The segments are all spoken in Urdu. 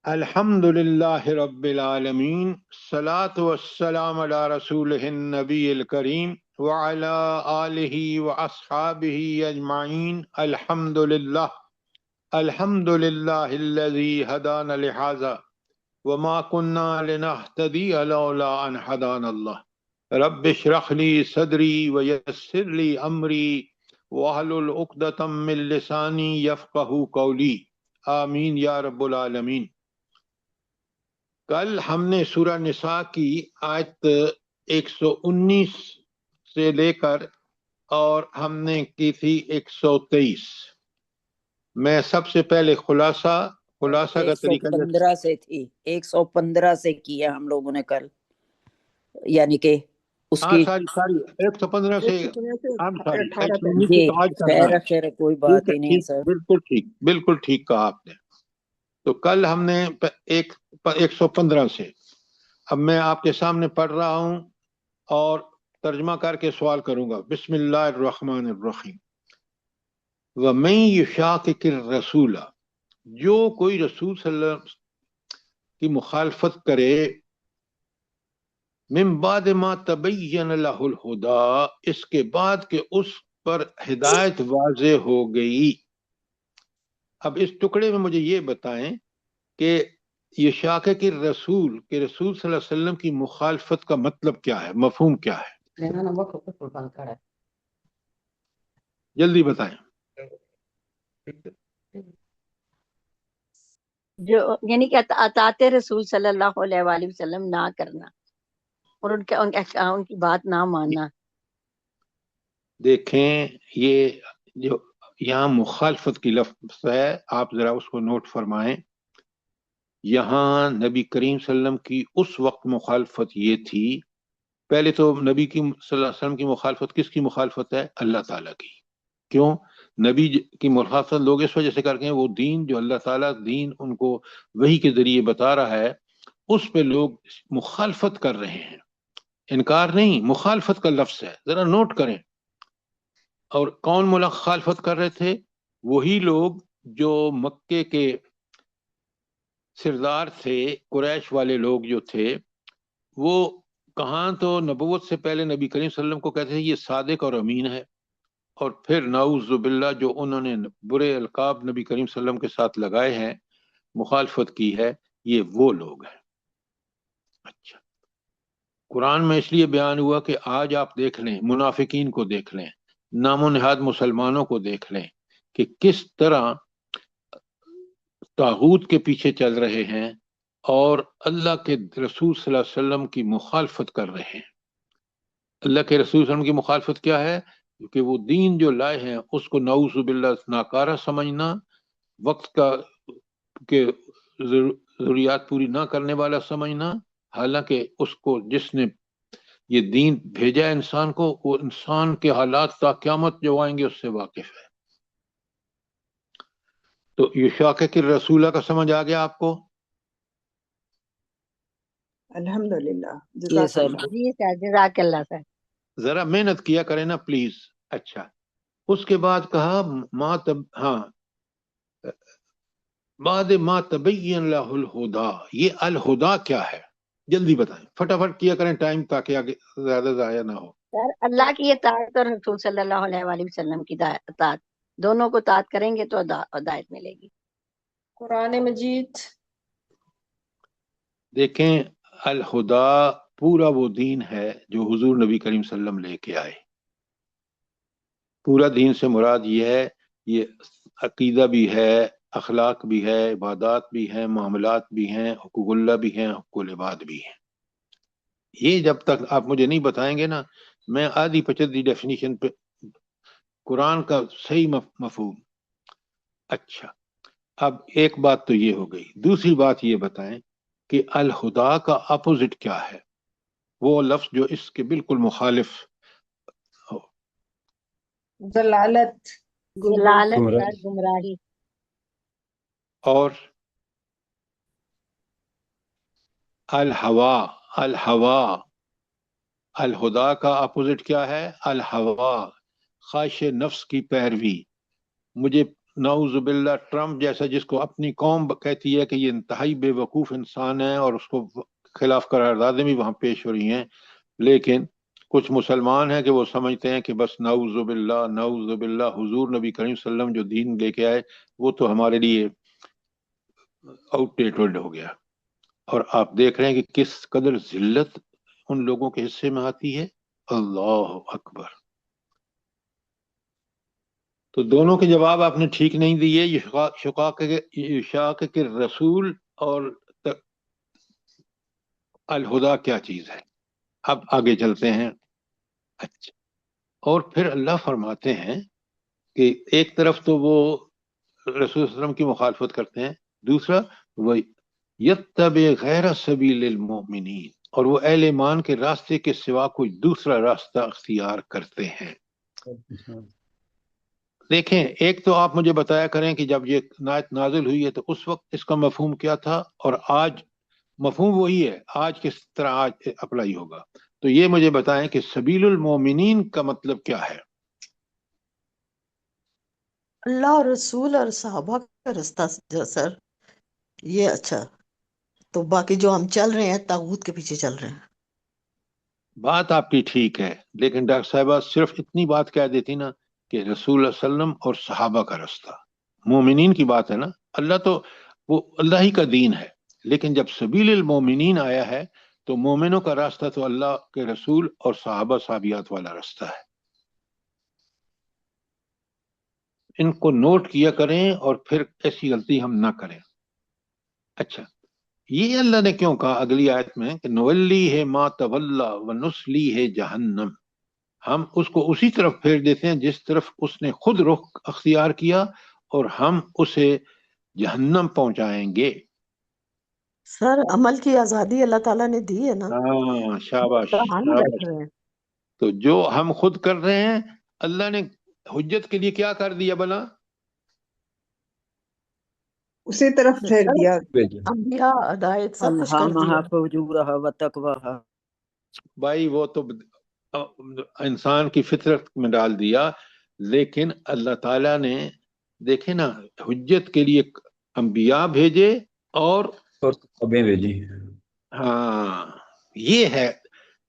الحمد للہ رب العالمین، الصلاۃ والسلام علی رسولہ النبی الکریم وعلی آلہ واصحابہ اجمعین۔ الحمد للہ الذی ہدانا لہذا وما کنا لنہتدی لولا ان ہدانا اللہ۔ رب اشرح لی صدری ویسر لی امری واحلل عقدۃ من لسانی یفقہوا قولی، آمین یا رب العالمین۔ کل ہم نے سورہ نساء کی آیت 119 سے لے کر اور ہم نے کی تھی 123۔ میں سب سے پہلے خلاصہ کا طریقہ 115 سے تھی، 115 سے کیا ہم لوگوں نے کل، یعنی کہ اس کی ساری 115 سے جی خیر کوئی بات ہی نہیں ہے سر۔ بالکل ٹھیک کہا آپ نے۔ تو کل ہم نے 115 سے، اب میں آپ کے سامنے پڑھ رہا ہوں اور ترجمہ کر کے سوال کروں گا۔ بسم اللہ الرحمن الرحیم۔ وَمَن يُشَاقِقِ الرَّسُولَ، جو کوئی رسول صلی اللہ علیہ وسلم کی مخالفت کرے، من بعد ما تبین لہ الہدی، اس کے بعد کہ اس پر ہدایت واضح ہو گئی۔ اب اس ٹکڑے میں مجھے یہ بتائیں کہ یہ شاقق الرسول کہ رسول صلی اللہ علیہ وسلم کی مخالفت کا مطلب کیا ہے، مفہوم کیا ہے؟ جلدی بتائیں۔ جو یعنی کہ اطاعت رسول صلی اللہ علیہ وآلہ وسلم نہ کرنا اور ان کی بات نہ ماننا۔ دیکھیں، یہ جو یہاں مخالفت کی لفظ ہے، آپ ذرا اس کو نوٹ فرمائیں۔ یہاں نبی کریم صلی اللہ علیہ وسلم کی اس وقت مخالفت یہ تھی، پہلے تو نبی کی صلی اللہ علیہ وسلم کی مخالفت کس کی مخالفت ہے؟ اللہ تعالیٰ کی۔ کیوں نبی کی مخالفت لوگ اس وجہ سے کر کے ہیں، وہ دین جو اللہ تعالیٰ دین ان کو وحی کے ذریعے بتا رہا ہے، اس پہ لوگ مخالفت کر رہے ہیں، انکار نہیں، مخالفت کا لفظ ہے، ذرا نوٹ کریں۔ اور کون مخالفت کر رہے تھے؟ وہی لوگ جو مکے کے سردار تھے، قریش والے لوگ جو تھے، وہ کہاں تو نبوت سے پہلے نبی کریم صلی اللہ علیہ وسلم کو کہتے ہیں یہ صادق اور امین ہے، اور پھر نعوذ باللہ جو انہوں نے برے القاب نبی کریم صلی اللہ علیہ وسلم کے ساتھ لگائے ہیں، مخالفت کی ہے، یہ وہ لوگ ہیں۔ اچھا، قرآن میں اس لیے بیان ہوا کہ آج آپ دیکھ لیں، منافقین کو دیکھ لیں، نام و نہاد مسلمانوں کو دیکھ لیں کہ کس طرح طاغوت کے پیچھے چل رہے ہیں اور اللہ کے رسول صلی اللہ علیہ وسلم کی مخالفت کر رہے ہیں۔ اللہ کے رسول صلی اللہ علیہ وسلم کی مخالفت کیا ہے؟ کہ وہ دین جو لائے ہیں اس کو نعوذ باللہ ناکارہ سمجھنا، وقت کا کہ ضروریات پوری نہ کرنے والا سمجھنا، حالانکہ اس کو جس نے یہ دین بھیجا ہے انسان کو، وہ انسان کے حالات تا قیامت جو آئیں گے اس سے واقف ہے۔ تو یہ شاقق الرسولہ کا سمجھ آ گیا آپ کو؟ الحمدللہ، جی سر، جزاک اللہ سر۔ ذرا محنت کیا کریں نا پلیز۔ اچھا، اس کے بعد کہا بعد ما تبین لہ الہدی، یہ الہدی کیا ہے؟ جلدی بتائیں، فٹافٹ کیا کریں ٹائم تاکہ آگے زیادہ ضائع نہ ہو۔ سر اللہ کی اطاعت اور رسول صلی اللہ علیہ وآلہ وسلم کی اطاعت، دونوں کو اطاعت کریں گے تو ہدایت ملے گی۔ قرآن مجید۔ دیکھیں، الہدی پورا وہ دین ہے جو حضور نبی کریم صلی اللہ علیہ وسلم لے کے آئے۔ پورا دین سے مراد یہ ہے، یہ عقیدہ بھی ہے، اخلاق بھی ہے، عبادات بھی ہیں، معاملات بھی ہیں، حقوق اللہ بھی ہیں، حقوق العباد بھی ہیں۔ یہ جب تک آپ مجھے نہیں بتائیں گے نا، میں آدھی پچھلی ڈیفینیشن پہ قرآن کا صحیح مفہوم۔ اچھا، اب ایک بات تو یہ ہو گئی، دوسری بات یہ بتائیں کہ الہدی کا اپوزٹ کیا ہے؟ وہ لفظ جو اس کے بالکل مخالف ہو۔ ضلالت، گمراہی۔ اور الہوا، الہدی کا اپوزٹ کیا ہے؟ الہوا، خواہش نفس کی پیروی۔ مجھے نعوذ باللہ ٹرمپ جیسا، جس کو اپنی قوم کہتی ہے کہ یہ انتہائی بے وقوف انسان ہے اور اس کو خلاف قراردادیں بھی وہاں پیش ہو رہی ہیں، لیکن کچھ مسلمان ہیں کہ وہ سمجھتے ہیں کہ بس نعوذ باللہ نعوذ باللہ، حضور نبی کریم صلی اللہ علیہ وسلم جو دین لے کے آئے وہ تو ہمارے لیے آؤٹ ڈیٹڈ ہو گیا۔ اور آپ دیکھ رہے ہیں کہ کس قدر ذلت ان لوگوں کے حصے میں آتی ہے۔ اللہ اکبر۔ تو دونوں کے جواب آپ نے ٹھیک نہیں دیے، شقاق کے رسول اور الہدا کیا چیز ہے۔ اب آگے چلتے ہیں۔ اچھا، اور پھر اللہ فرماتے ہیں کہ ایک طرف تو وہ رسول صلی اللہ علیہ وسلم کی مخالفت کرتے ہیں، دوسرا وہ یتبع غیر سبیل المؤمنین، اور وہ اہل ایمان کے راستے کے سوا کوئی دوسرا راستہ اختیار کرتے ہیں۔ دیکھیں، ایک تو آپ مجھے بتایا کریں کہ جب یہ آیت نازل ہوئی ہے تو اس وقت اس کا مفہوم کیا تھا، اور آج مفہوم وہی ہے، آج کس طرح آج اپلائی ہوگا۔ تو یہ مجھے بتائیں کہ سبیل المومنین کا مطلب کیا ہے؟ اللہ اور رسول اور صحابہ کا رستہ سر، یہ اچھا۔ تو باقی جو ہم چل رہے ہیں طاغوت کے پیچھے چل رہے ہیں۔ بات آپ کی ٹھیک ہے، لیکن ڈاکٹر صاحبہ صرف اتنی بات کہہ دیتی نا کہ رسول اللہ علیہ وسلم اور صحابہ کا رستہ، مومنین کی بات ہے نا، اللہ تو وہ اللہ ہی کا دین ہے، لیکن جب سبیل المومنین آیا ہے تو مومنوں کا راستہ تو اللہ کے رسول اور صحابہ صحابیات والا راستہ ہے۔ ان کو نوٹ کیا کریں اور پھر ایسی غلطی ہم نہ کریں۔ اچھا، یہ اللہ نے کیوں کہا اگلی آیت میں کہ نولی ہے ما تولا ونسلی ہے جہنم، ہم اس کو اسی طرف پھیر دیتے ہیں جس طرف اس نے خود رخ اختیار کیا، اور ہم اسے جہنم پہنچائیں گے۔ سر عمل کی آزادی اللہ تعالیٰ نے دی ہے نا، ہاں، شاباش کہاں نہیں بیٹھ شاباش۔ رہے ہیں۔ تو جو ہم خود کر رہے ہیں، اللہ نے حجت کے لیے کیا کر دیا بلا؟ اسی طرف پھیر سر دیا۔ انبیاء ہدایت سب کچھ کر دیا۔ الہمہا فجورہا وتقواہا۔ بھائی وہ تو انسان کی فطرت میں ڈال دیا، لیکن اللہ تعالیٰ نے دیکھے نا حجت کے لیے انبیاء بھیجے اور کتابیں بھیجی۔ ہاں، یہ ہے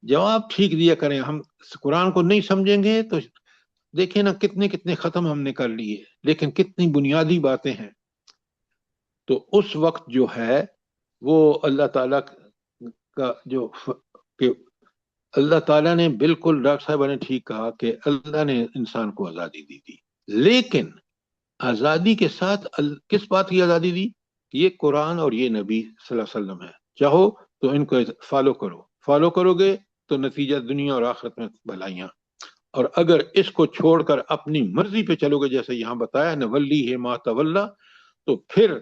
جواب ٹھیک دیا کریں۔ ہم قرآن کو نہیں سمجھیں گے تو دیکھیں نا کتنے کتنے ختم ہم نے کر لیے، لیکن کتنی بنیادی باتیں ہیں۔ تو اس وقت جو ہے وہ اللہ تعالیٰ کا جو کہ اللہ تعالیٰ نے بالکل ڈاکٹر صاحبہ نے ٹھیک کہا کہ اللہ نے انسان کو آزادی دی تھی، لیکن آزادی کے ساتھ کس بات کی آزادی دی؟ یہ قرآن اور یہ نبی صلی اللہ علیہ وسلم ہے، چاہو تو ان کو فالو کرو گے تو نتیجہ دنیا اور آخرت میں بھلائیاں، اور اگر اس کو چھوڑ کر اپنی مرضی پہ چلو گے جیسے یہاں بتایا نولی ہے ما تولا، تو پھر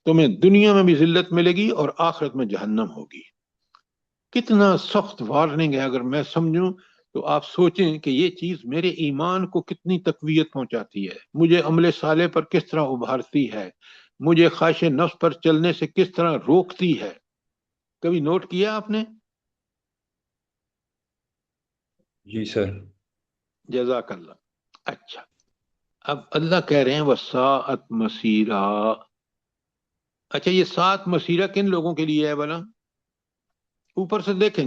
تمہیں دنیا میں بھی ذلت ملے گی اور آخرت میں جہنم ہوگی۔ کتنا سخت وارننگ ہے، اگر میں سمجھوں تو آپ سوچیں کہ یہ چیز میرے ایمان کو کتنی تقویت پہنچاتی ہے، مجھے عمل صالح پر کس طرح ابھارتی ہے، مجھے خواہش نفس پر چلنے سے کس طرح روکتی ہے۔ کبھی نوٹ کیا آپ نے؟ جی سر۔ جزاک اللہ۔ اچھا، اب اللہ کہہ رہے ہیں وساعت مسیرا۔ اچھا، یہ سات مسیرہ کن لوگوں کے لیے ہے بنا؟ اوپر سے دیکھیں،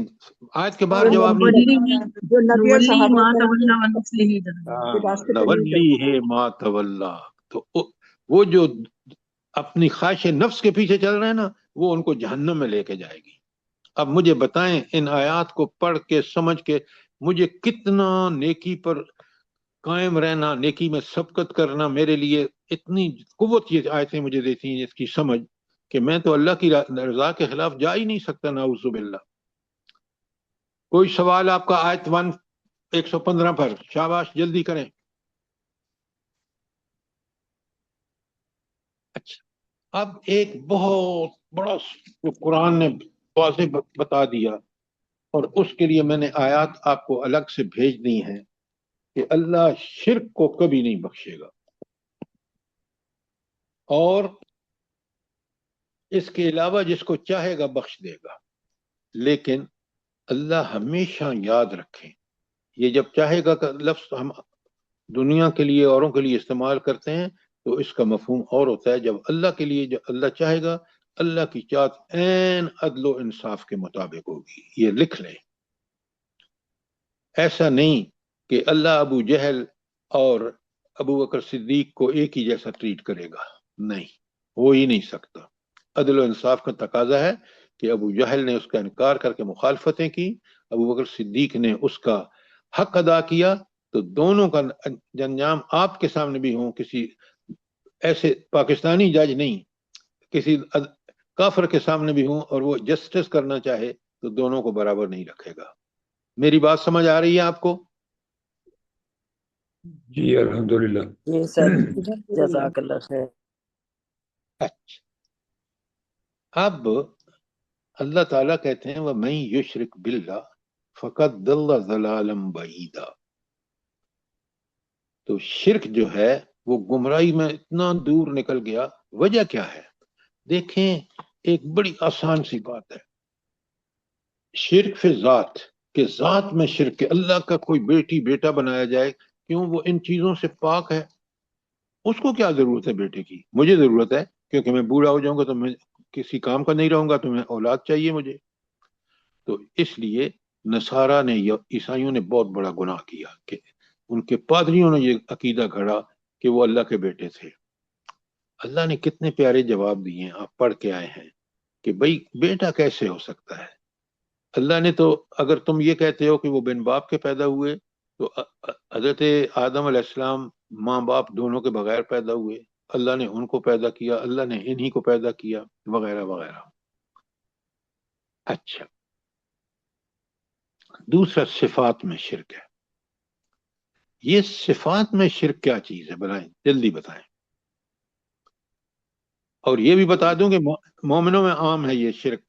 آیت کے باہر جواب نہیں۔ جو نبی اور صحابہ کے راستے پہ نہیں نولی ہے ما تولا، تو وہ جو اپنی خواہش نفس کے پیچھے چل رہے ہیں نا، وہ ان کو جہنم میں لے کے جائے گی۔ اب مجھے بتائیں، ان آیات کو پڑھ کے سمجھ کے مجھے کتنا نیکی پر قائم رہنا، نیکی میں سبقت کرنا میرے لیے اتنی قوت یہ آیتیں مجھے دیتی ہیں، اس کی سمجھ کہ میں تو اللہ کی رضا کے خلاف جا ہی نہیں سکتا، نعوذ باللہ۔ کوئی سوال آپ کا آیت 115 پر؟ شاباش، جلدی کریں۔ اچھا، اب ایک بہت بڑا قرآن نے واضح بتا دیا، اور اس کے لیے میں نے آیات آپ کو الگ سے بھیج دی ہیں کہ اللہ شرک کو کبھی نہیں بخشے گا، اور اس کے علاوہ جس کو چاہے گا بخش دے گا، لیکن اللہ ہمیشہ یاد رکھیں، یہ جب چاہے گا کا لفظ ہم دنیا کے لیے اوروں کے لیے استعمال کرتے ہیں، تو اس کا مفہوم اور ہوتا ہے جب اللہ کے لیے جو اللہ چاہے گا اللہ کی چاہت عین عدل و انصاف کے مطابق ہوگی. یہ لکھ لیں. ایسا نہیں کہ اللہ ابو جہل اور ابو بکر صدیق کو ایک ہی جیسا ٹریٹ کرے گا. نہیں، ہو ہی نہیں سکتا. عدل و انصاف کا تقاضا ہے کہ ابو جہل نے اس کا انکار کر کے مخالفتیں کی، ابو بکر صدیق نے اس کا حق ادا کیا، تو دونوں کا انجام آپ کے سامنے بھی ہوں. کسی ایسے پاکستانی جج نہیں، کسی کافر کے سامنے بھی ہوں اور وہ جسٹس کرنا چاہے تو دونوں کو برابر نہیں رکھے گا. میری بات سمجھ آ رہی ہے آپ کو؟ جی الحمدللہ. جی سر، جزاک اللہ خیر. اچھا، اب اللہ تعالیٰ کہتے ہیں وَمَن يُشْرِكْ بِاللَّهِ فَقَدْ ضَلَّ ضَلَالًا بَعِيدًا. تو شرک جو ہے وہ گمراہی میں اتنا دور نکل گیا. وجہ کیا ہے؟ دیکھیں، ایک بڑی آسان سی بات ہے. شرک فی ذات، کہ ذات میں شرک، کہ اللہ کا کوئی بیٹی بیٹا بنایا جائے. کیوں؟ وہ ان چیزوں سے پاک ہے. اس کو کیا ضرورت ہے بیٹے کی؟ مجھے ضرورت ہے، کیونکہ میں بوڑھا ہو جاؤں گا تو میں کسی کام کا نہیں رہوں گا، تو میں اولاد چاہیے مجھے. تو اس لیے نصارہ نے یا عیسائیوں نے بہت بڑا گناہ کیا کہ ان کے پادریوں نے یہ عقیدہ گھڑا کہ وہ اللہ کے بیٹے تھے. اللہ نے کتنے پیارے جواب دیے ہیں، آپ پڑھ کے آئے ہیں کہ بھئی بیٹا کیسے ہو سکتا ہے. اللہ نے تو، اگر تم یہ کہتے ہو کہ وہ بن باپ کے پیدا ہوئے، تو حضرت آدم علیہ السلام ماں باپ دونوں کے بغیر پیدا ہوئے. اللہ نے ان کو پیدا کیا، اللہ نے انہی کو پیدا کیا، وغیرہ وغیرہ. اچھا، دوسرا صفات میں شرک ہے. یہ صفات میں شرک کیا چیز ہے؟ بتائیں، جلدی بتائیں. اور یہ بھی بتا دوں کہ مومنوں میں عام ہے یہ شرک.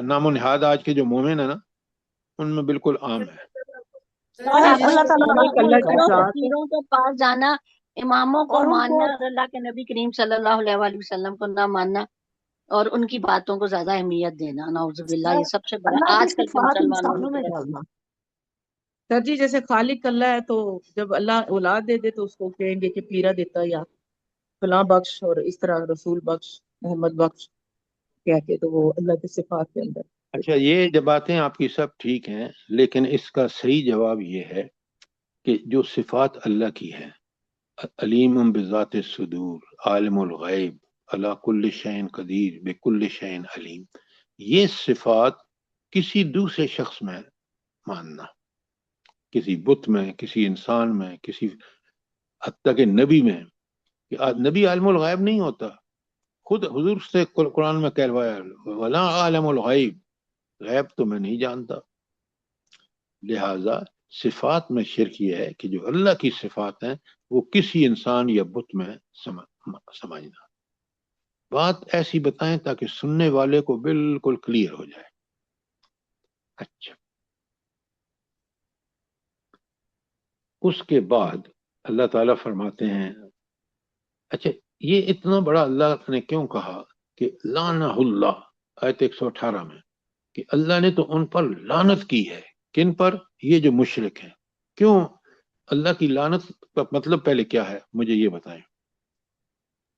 نام و نہاد آج کے جو مومن ہیں نا، ان میں بالکل عام ہے. اللہ تعالیٰ کی ذات فقیروں کے پاس جانا، اماموں کو اور ان ماننا، کو اور اللہ کے نبی کریم صلی اللہ علیہ وآلہ وسلم کو نہ ماننا، اور ان کی باتوں کو زیادہ اہمیت دینا، نعوذ باللہ. یہ سب سے بڑا اللہ کی آج کل کے صفات مسلمانوں انسانوں میں میں ہے. ڈالنا. سر جی جیسے خالق اللہ ہے، تو جب اللہ اولاد دے دے تو اس کو کہیں گے کہ پیرا دیتا یا فلاں بخش، اور اس طرح رسول بخش، محمد بخش کہہ کے، تو وہ اللہ کی صفات کے اندر. اچھا، یہ جو باتیں آپ کی سب ٹھیک ہیں، لیکن اس کا صحیح جواب یہ ہے کہ جو صفات اللہ کی ہیں، علیم بذات الصدور، عالم الغیب، علی کل شیء قدیر، بکل شیء علیم، یہ صفات کسی دوسرے شخص میں ماننا، کسی بت میں، کسی انسان میں، کسی حتیٰ کہ نبی میں، کہ نبی عالم الغیب نہیں ہوتا. خود حضور سے قرآن میں کہلوایا ولا عالم الغیب، غیب تو میں نہیں جانتا. لہذا صفات میں شرک یہ ہے کہ جو اللہ کی صفات ہیں وہ کسی انسان یا بت میں سمجھنا. بات ایسی بتائیں تاکہ سننے والے کو بالکل کلیئر ہو جائے. اچھا، اس کے بعد اللہ تعالیٰ فرماتے ہیں، اچھا یہ اتنا بڑا اللہ نے کیوں کہا کہ لعنہ اللہ، آیت 118 میں، کہ اللہ نے تو ان پر لعنت کی ہے. کن پر؟ یہ جو مشرک ہیں. کیوں اللہ کی لعنت کا مطلب پہلے کیا ہے مجھے یہ بتائیں.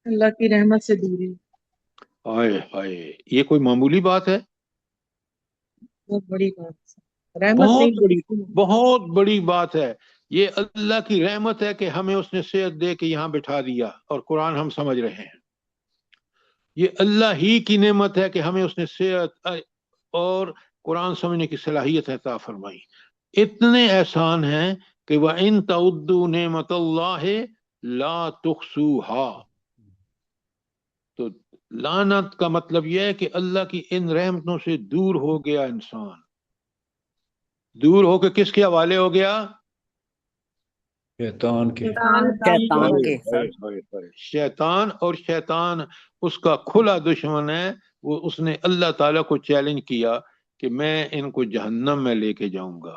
اللہ کی رحمت سے دوری. ہائے ہائے، یہ کوئی معمولی بات ہے؟ بہت بڑی بات ہے. رحمت بہت نہیں بڑی، بڑی. بہت بڑی بات ہے. یہ اللہ کی رحمت ہے کہ ہمیں اس نے صحت دے کے یہاں بٹھا دیا اور قرآن ہم سمجھ رہے ہیں. یہ اللہ ہی کی نعمت ہے کہ ہمیں اس نے صحت اور قرآن سمجھنے کی صلاحیت عطا فرمائی. اتنے احسان ہیں کہ وَإِن تَعُدُّوا نِعْمَتَ اللَّهِ لَا تُحْصُوهَا. تو لعنت کا مطلب یہ ہے کہ اللہ کی ان رحمتوں سے دور ہو گیا انسان. دور ہو کے کس کے حوالے ہو گیا؟ شیطان کے. شیطان کے. شیطان. اور شیطان اس کا کھلا دشمن ہے. وہ اس نے اللہ تعالیٰ کو چیلنج کیا کہ میں ان کو جہنم میں لے کے جاؤں گا.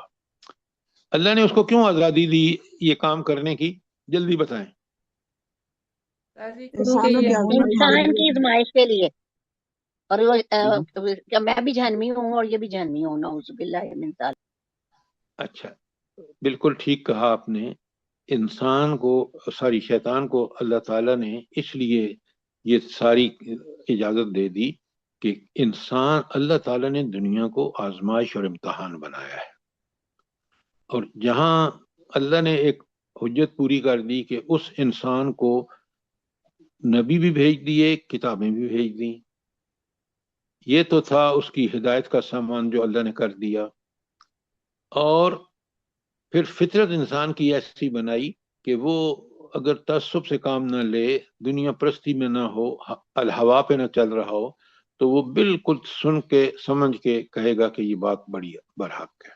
اللہ نے اس کو کیوں آزادی دی یہ کام کرنے کی؟ جلدی بتائیں. انسانوں کی انسان کی ازمائش کے لیے. اور وہ میں بھی جہنمی ہوں اور یہ بھی جہنمی ہوں، نعوذ باللہ من ذالک. اچھا، بالکل ٹھیک کہا آپ نے انسان کو شیطان کو اللہ تعالیٰ نے اس لیے یہ ساری اجازت دے دی کہ انسان، اللہ تعالیٰ نے دنیا کو آزمائش اور امتحان بنایا ہے، اور جہاں اللہ نے ایک حجت پوری کر دی کہ اس انسان کو نبی بھی بھیج دیے، کتابیں بھی بھیج دیں، یہ تو تھا اس کی ہدایت کا سامان جو اللہ نے کر دیا، اور پھر فطرت انسان کی ایسی بنائی کہ وہ اگر تعصب سے کام نہ لے، دنیا پرستی میں نہ ہو، الہوا پہ نہ چل رہا ہو، تو وہ بالکل سن کے سمجھ کے کہے گا کہ یہ بات بڑی برحق ہے۔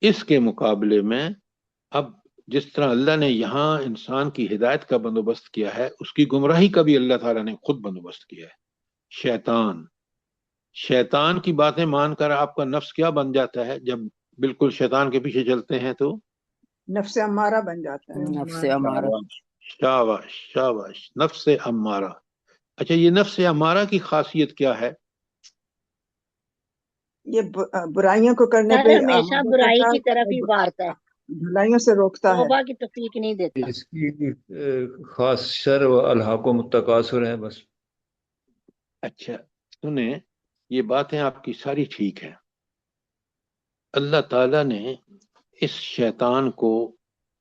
اس کے مقابلے میں اب جس طرح اللہ نے یہاں انسان کی ہدایت کا بندوبست کیا ہے، اس کی گمراہی کا بھی اللہ تعالیٰ نے خود بندوبست کیا ہے۔ شیطان کی باتیں مان کر آپ کا نفس کیا بن جاتا ہے؟ جب بالکل شیطان کے پیچھے چلتے ہیں تو نفس امارہ بن جاتا ہے۔ نفس امارہ۔ شاباش شاباش، نفس امارہ۔ اچھا، یہ نفس امارہ کی خاصیت کیا ہے؟ یہ برائیوں کو کرنے سر پہ ہمیشہ آمادہ برائی کرتا کی ہے طرف ہی اور ابھارتا ہے، بھلائیوں سے روکتا ہے۔ توبہ کی توفیق نہیں دیتا۔ اس کی خاص شر و الحاق و متقاصر ہے بس۔ اچھا سنیں، یہ باتیں آپ کی ساری ٹھیک ہیں۔ اللہ تعالیٰ نے اس شیطان کو،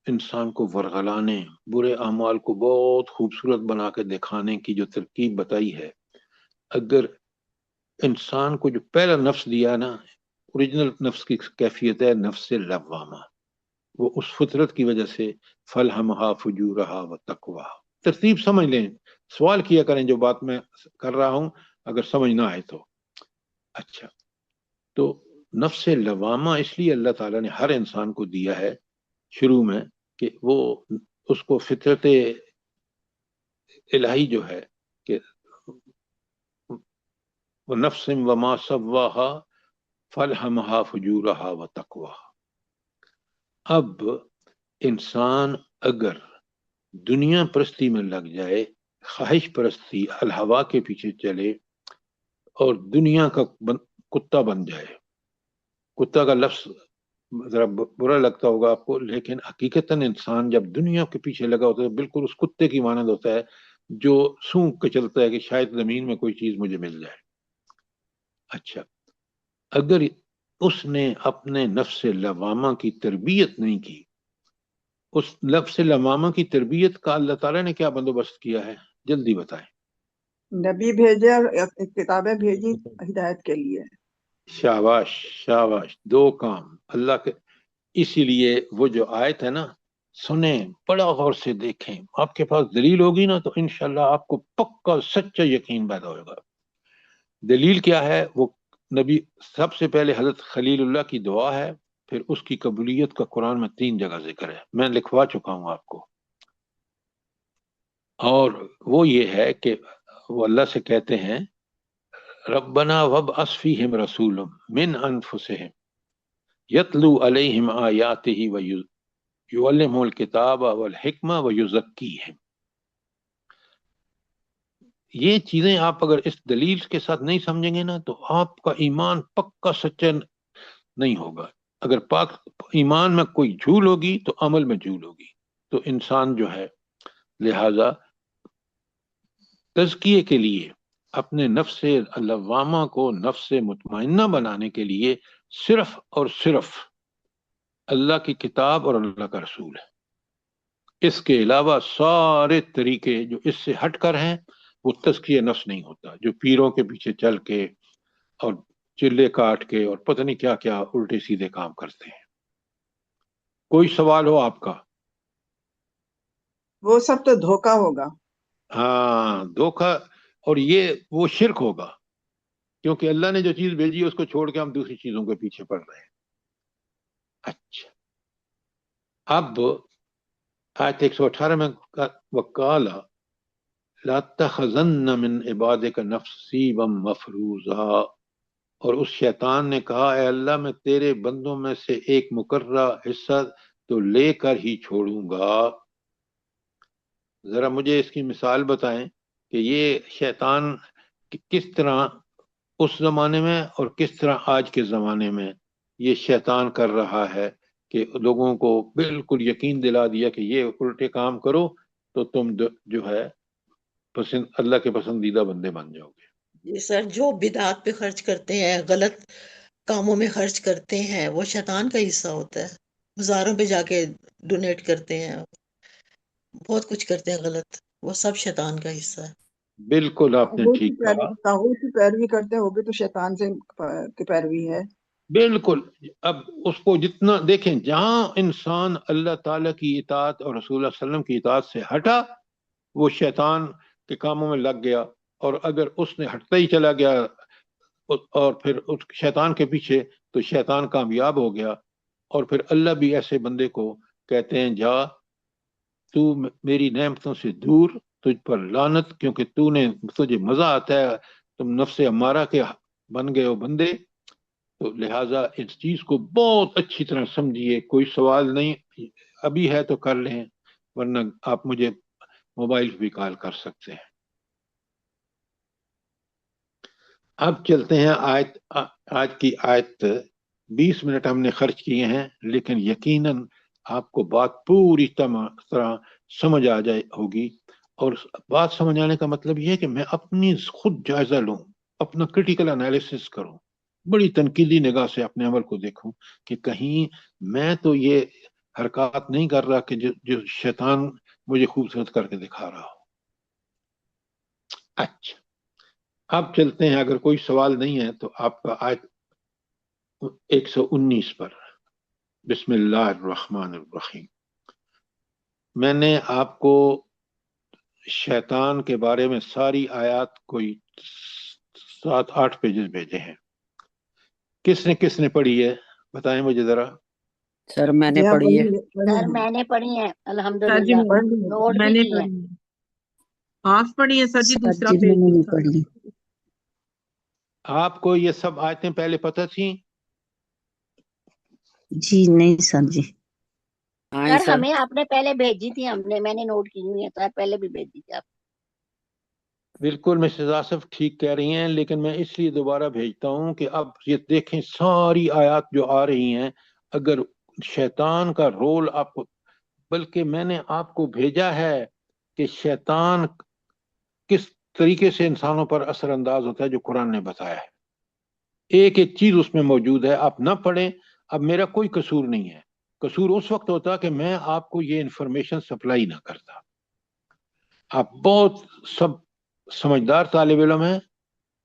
انسان کو ورغلانے، برے اعمال کو بہت خوبصورت بنا کے دکھانے کی جو ترکیب بتائی ہے، اگر انسان کو جو پہلا نفس دیا نا، اوریجنل نفس کی کیفیت ہے نفس لوامہ، وہ اس فطرت کی وجہ سے فلہمہا فجورہا و تقواہا۔ ترتیب سمجھ لیں، سوال کیا کریں جو بات میں کر رہا ہوں اگر سمجھ نہ آئے تو۔ اچھا، تو نفس لوامہ اس لیے اللہ تعالیٰ نے ہر انسان کو دیا ہے شروع میں کہ وہ اس کو فطرت الہی جو ہے کہ نفس وما سواہا فلہمہا فجورہا و تقواہا۔ اب انسان اگر دنیا پرستی میں لگ جائے، خواہش پرستی، الہوا کے پیچھے چلے اور دنیا کا کتا بن جائے، کتا کا لفظ ذرا برا لگتا ہوگا آپ کو، لیکن حقیقتاً انسان جب دنیا کے پیچھے لگا ہوتا ہے بالکل اس کتے کی مانند ہوتا ہے جو سونگ کے چلتا ہے کہ شاید زمین میں کوئی چیز مجھے مل جائے۔ اچھا، اگر اس نے اپنے نفس لوامہ کی تربیت نہیں کی، اس نفس لوامہ کی تربیت کا اللہ تعالیٰ نے کیا بندوبست کیا ہے؟ جلدی بتائیں۔ نبی بھیجے اور کتابیں بھیجی ہدایت کے لیے۔ شاباش شاباش، دو کام اللہ کے۔ اسی لیے وہ جو آیت ہے نا، سنیں، بڑا غور سے دیکھیں، آپ کے پاس دلیل ہوگی نا تو انشاءاللہ آپ کو پکا سچا یقین پیدا ہوگا۔ دلیل کیا ہے؟ وہ نبی سب سے پہلے حضرت خلیل اللہ کی دعا ہے، پھر اس کی قبولیت کا قرآن میں 3 جگہ ذکر ہے، میں لکھوا چکا ہوں آپ کو، اور وہ یہ ہے کہ وہ اللہ سے کہتے ہیں ربنا وابعث فیہم رسول من انفسہم یتلو علیہم آیاتہ ویعلمہم الکتاب والحکمہ ویزکیہم۔ یہ چیزیں آپ اگر اس دلیل کے ساتھ نہیں سمجھیں گے نا تو آپ کا ایمان پکا سچا نہیں ہوگا۔ اگر پاک ایمان میں کوئی جھول ہوگی تو عمل میں جھول ہوگی۔ تو انسان جو ہے لہذا تزکیے کے لیے اپنے نفس لوامہ کو نفس مطمئنہ بنانے کے لیے صرف اور صرف اللہ کی کتاب اور اللہ کا رسول ہے۔ اس کے علاوہ سارے طریقے جو اس سے ہٹ کر ہیں وہ تزکیہ نفس نہیں ہوتا، جو پیروں کے پیچھے چل کے اور چلے کاٹ کے اور پتہ نہیں کیا کیا الٹے سیدھے کام کرتے ہیں۔ کوئی سوال ہو آپ کا؟ وہ سب تو دھوکا ہوگا۔ ہاں، دھوکہ، اور یہ وہ شرک ہوگا، کیونکہ اللہ نے جو چیز بھیجی ہے اس کو چھوڑ کے ہم دوسری چیزوں کے پیچھے پڑ رہے ہیں۔ اچھا، اب آیت 118 میں وقال لا تخزن من عبادک نصیبا مفروضا، اور اس شیطان نے کہا اے اللہ میں تیرے بندوں میں سے ایک مقررہ حصہ تو لے کر ہی چھوڑوں گا۔ ذرا مجھے اس کی مثال بتائیں کہ یہ شیطان کس طرح اس زمانے میں اور کس طرح آج کے زمانے میں یہ شیطان کر رہا ہے کہ لوگوں کو بالکل یقین دلا دیا کہ یہ الٹے کام کرو تو تم جو ہے اللہ کے پسندیدہ بندے بن جاؤ گے۔ جی سر، جو بدعات پہ خرچ کرتے ہیں، غلط کاموں میں خرچ کرتے ہیں، وہ شیطان کا حصہ ہوتا ہے۔ مزاروں پہ جا کے ڈونیٹ کرتے ہیں، بہت کچھ کرتے ہیں غلط، وہ سب شیطان کا حصہ ہے۔ بالکل آپ نے ٹھیک کہا، طاغوت کی پیروی کرتے ہوگے تو شیطان سے کی پیروی ہے۔ بالکل۔ اب اس کو جتنا دیکھیں، جہاں انسان اللہ تعالیٰ کی اطاعت اور رسول اللہ صلی اللہ علیہ وسلم کی اطاعت سے ہٹا، وہ شیطان کے کاموں میں لگ گیا، اور اگر اس نے ہٹتا ہی چلا گیا اور پھر اس شیطان کے پیچھے، تو شیطان کامیاب ہو گیا، اور پھر اللہ بھی ایسے بندے کو کہتے ہیں جا تو میری نعمتوں سے دور، تجھ پر لعنت، کیونکہ تجھے مزہ آتا ہے، تم نفس امارہ کے بن گئے ہو بندے۔ تو لہٰذا اس چیز کو بہت اچھی طرح سمجھیے۔ کوئی سوال نہیں ابھی ہے تو کر لیں، ورنہ آپ مجھے موبائل پہ بھی کال کر سکتے ہیں۔ اب چلتے ہیں آج کی آیت۔ 20 منٹ ہم نے خرچ کیے ہیں، لیکن یقیناً آپ کو بات پوری طرح سمجھ آ جائے ہوگی، اور بات سمجھ آنے کا مطلب یہ ہے کہ میں اپنی خود جائزہ لوں، اپنا کریٹیکل انالیسس کروں، بڑی تنقیدی نگاہ سے اپنے عمل کو دیکھوں کہ کہیں میں تو یہ حرکات نہیں کر رہا کہ جو شیطان مجھے خوبصورت کر کے دکھا رہا ہو۔ اچھا، اب چلتے ہیں، اگر کوئی سوال نہیں ہے تو آپ کا آیت 119 پر۔ بسم اللہ الرحمن الرحیم۔ میں نے آپ کو شیطان کے بارے میں ساری آیات کوئی 7-8 پیجز بھیجے ہیں۔ کس نے پڑھی ہے بتائیں مجھے ذرا۔ سر میں نے پڑھی ہے۔ سر میں نے پڑھی ہے سر جی الحمدللہ، نوٹ میں بھی نے کی ہے۔ پڑھی ہے، ہاف پڑھی ہے سر جی، سر دوسرا جی میں پیج نے تھا۔ پڑھی۔ آپ کو یہ سب آیتیں پہلے پتہ تھیں؟ جی نہیں سر جی۔ ہاں سر سر، ہمیں آپ نے پہلے بھیجی تھی، میں نے نوٹ کی ہوئی ہے سر، پہلے بھی بھیجی تھی آپ۔ بالکل مسز آصف ٹھیک کہہ رہی ہیں، لیکن میں اس لیے دوبارہ بھیجتا ہوں کہ اب یہ دیکھیں ساری آیات جو آ رہی ہیں، اگر شیطان کا رول آپ کو، بلکہ میں نے آپ کو بھیجا ہے کہ شیطان کس طریقے سے انسانوں پر اثر انداز ہوتا ہے جو قرآن نے بتایا ہے۔ ایک ایک چیز اس میں موجود ہے، آپ نہ پڑھیں۔ اب میرا کوئی قصور نہیں ہے، قصور اس وقت ہوتا کہ میں آپ کو یہ انفارمیشن سپلائی نہ کرتا۔ آپ بہت سب سمجھدار طالب علم ہیں،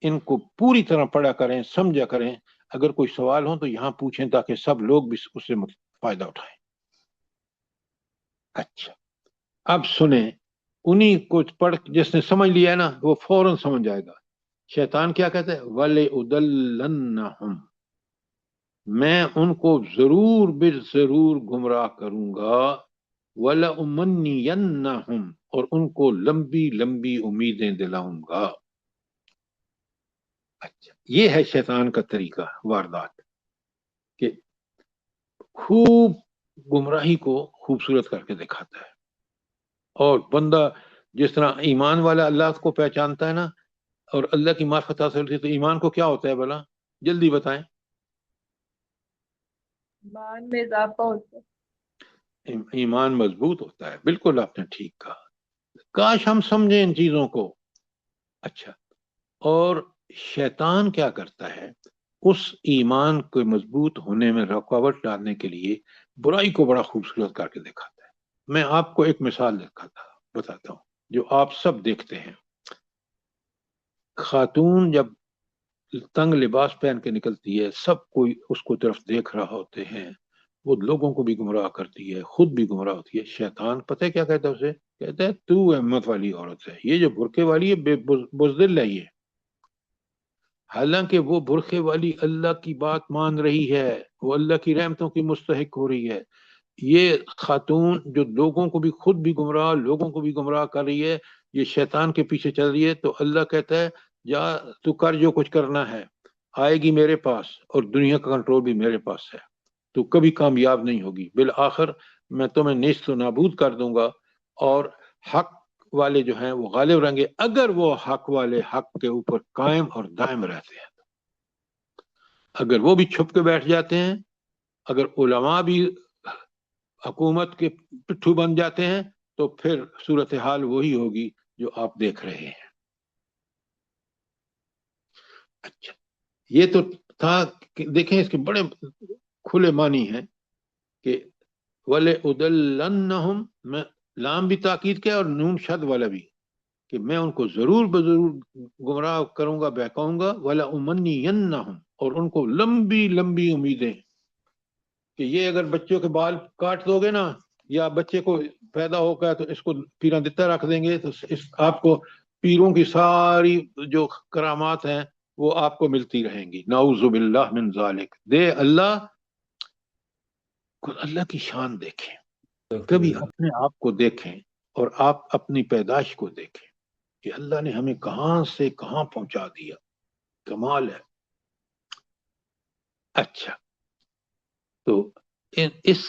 ان کو پوری طرح پڑھا کریں، سمجھا کریں۔ اگر کوئی سوال ہو تو یہاں پوچھیں تاکہ سب لوگ بھی اس سے فائدہ اٹھائیں۔ اچھا، اب سنیں، انہی کو پڑھ جس نے سمجھ لیا ہے نا وہ فوراً سمجھ جائے گا۔ شیطان کیا کہتا ہے؟ وَلِأُضَلَّنَّهُمْ، میں ان کو ضرور بالضرور گمراہ کروں گا، وَلَأُمَنِّيَنَّهُمْ، اور ان کو لمبی لمبی امیدیں دلاؤں گا۔ اچھا، یہ ہے شیطان کا طریقہ واردات، کہ خوب گمراہی کو خوبصورت کر کے دکھاتا ہے، اور بندہ جس طرح ایمان والا اللہ کو پہچانتا ہے نا، اور اللہ کی معرفت حاصل ہوتی ہے، تو ایمان کو کیا ہوتا ہے بھلا؟ جلدی بتائیں۔ ایمان میں اضافہ ہوتا ہے۔ ایمان مضبوط ہوتا ہے، بالکل آپ نے ٹھیک کہا۔ کاش ہم سمجھیں ان چیزوں کو۔ اچھا، اور شیطان کیا کرتا ہے؟ اس ایمان کے مضبوط ہونے میں رکاوٹ ڈالنے کے لیے برائی کو بڑا خوبصورت کر کے دکھاتا ہے۔ میں آپ کو ایک مثال بتاتا ہوں جو آپ سب دیکھتے ہیں۔ خاتون جب تنگ لباس پہن کے نکلتی ہے، سب کوئی اس کو طرف دیکھ رہا ہوتے ہیں، وہ لوگوں کو بھی گمراہ کرتی ہے، خود بھی گمراہ ہوتی ہے۔ شیطان پتہ ہے کیا کہتا ہے اسے؟ کہتا ہے تو احمد والی عورت ہے، یہ جو برقعے والی ہے بے بزدل ہے یہ، حالانکہ وہ برقعے والی اللہ کی بات مان رہی ہے، وہ اللہ کی رحمتوں کی مستحق ہو رہی ہے۔ یہ خاتون جو لوگوں کو بھی خود بھی گمراہ، لوگوں کو بھی گمراہ کر رہی ہے، یہ شیطان کے پیچھے چل رہی ہے۔ تو اللہ کہتا ہے جا تو کر جو کچھ کرنا ہے، آئے گی میرے پاس، اور دنیا کا کنٹرول بھی میرے پاس ہے، تو کبھی کامیاب نہیں ہوگی، بالآخر میں تمہیں نیست و نابود کر دوں گا، اور حق والے جو ہیں وہ غالب رہیں گے، اگر وہ حق والے حق کے اوپر قائم اور دائم رہتے ہیں۔ اگر وہ بھی چھپ کے بیٹھ جاتے ہیں، اگر علماء بھی حکومت کے پٹھو بن جاتے ہیں تو پھر صورتحال وہی ہوگی جو آپ دیکھ رہے ہیں. اچھا یہ تو تھا دیکھیں اس کے بڑے کھلے معنی ہیں کہ وَلَأُضِلَّنَّهُمْ، میں لام بھی تاکید کیا اور نون شد والا بھی، کہ میں ان کو ضرور بضرور گمراہ کروں گا، بہکاؤں گا. وَلَأُمَنِّيَنَّهُمْ، اور ان کو لمبی لمبی امیدیں کہ یہ اگر بچوں کے بال کاٹ دو گے نا، یا بچے کو پیدا ہو گیا تو اس کو پیرا دتا رکھ دیں گے، تو آپ کو پیروں کی ساری جو کرامات ہیں وہ آپ کو ملتی رہیں گی. نعوذ باللہ من ذالک. دے اللہ کی شان دیکھیں، کبھی اپنے آپ کو دیکھیں اور آپ اپنی پیدائش کو دیکھیں کہ اللہ نے ہمیں کہاں سے کہاں پہنچا دیا. کمال ہے. اچھا تو اس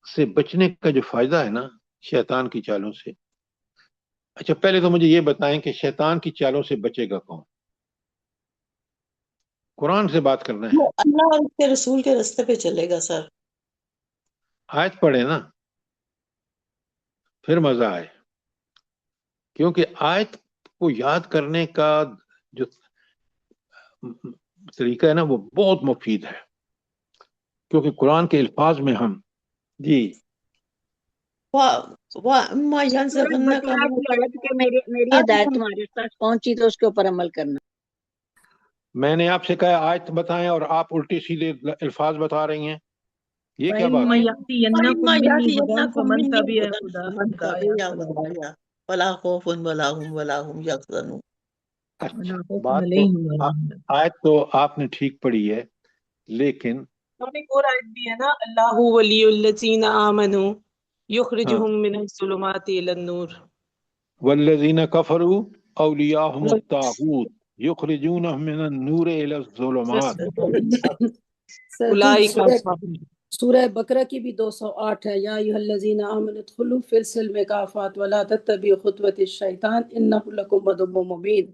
سے بچنے کا جو فائدہ ہے نا شیطان کی چالوں سے، اچھا پہلے تو مجھے یہ بتائیں کہ شیطان کی چالوں سے بچے گا کون؟ قرآن سے بات کرنا ہے. وہ اللہ اور اس کے رسول کے راستے پہ چلے گا سر. آیت پڑھے نا پھر مزہ آئے، کیونکہ آیت کو یاد کرنے کا جو طریقہ ہے نا وہ بہت مفید ہے، کیونکہ قرآن کے الفاظ میں ہم جی وَأَمَّا سورہ يَنزَغَنَّكَ بقرہ کی آیت کہ میری ہدایت تمہارے پاس پہنچی تو اس کے اوپر عمل کرنا. میں نے آپ سے کہا آیت بتائیں اور آپ الٹی سیدھے الفاظ بتا رہی ہیں، یہ کیا بات فَإِمَّا ہے؟ يَأْتِيَنَّكُم مِّنِّي هُدًى فَمَن مِّنِّي تَبِعَ هُدًى فَمَن هُدَايَ تَبِعَ فَلَا خَوْفٌ وَلَا هُمْ يَحْزَنُونَ. اچھا وَلَا خَوْفٌ بات تو عَلَيْهِمْ وَلَا هُمْ يَحْزَنُونَ. آیت تو آپ نے ٹھیک پڑھی ہے، لیکن اور ایک اور آیت بھی ہے نا، اللہ ولی الذین آمنوا ہاں یخرجہم من الظلمات الی النور. والذین کفروا اولیاءہم الطاغوت یخرجونہم من النور الی الظلمات. سر جی اولئک اصحاب سورہ بقرہ کی بھی 208 ہے، یا ایھا الذین آمنوا ادخلوا فی السلم کافۃ ولا تتبعوا خطوۃ الشیطان انہ لکم عدو مبین.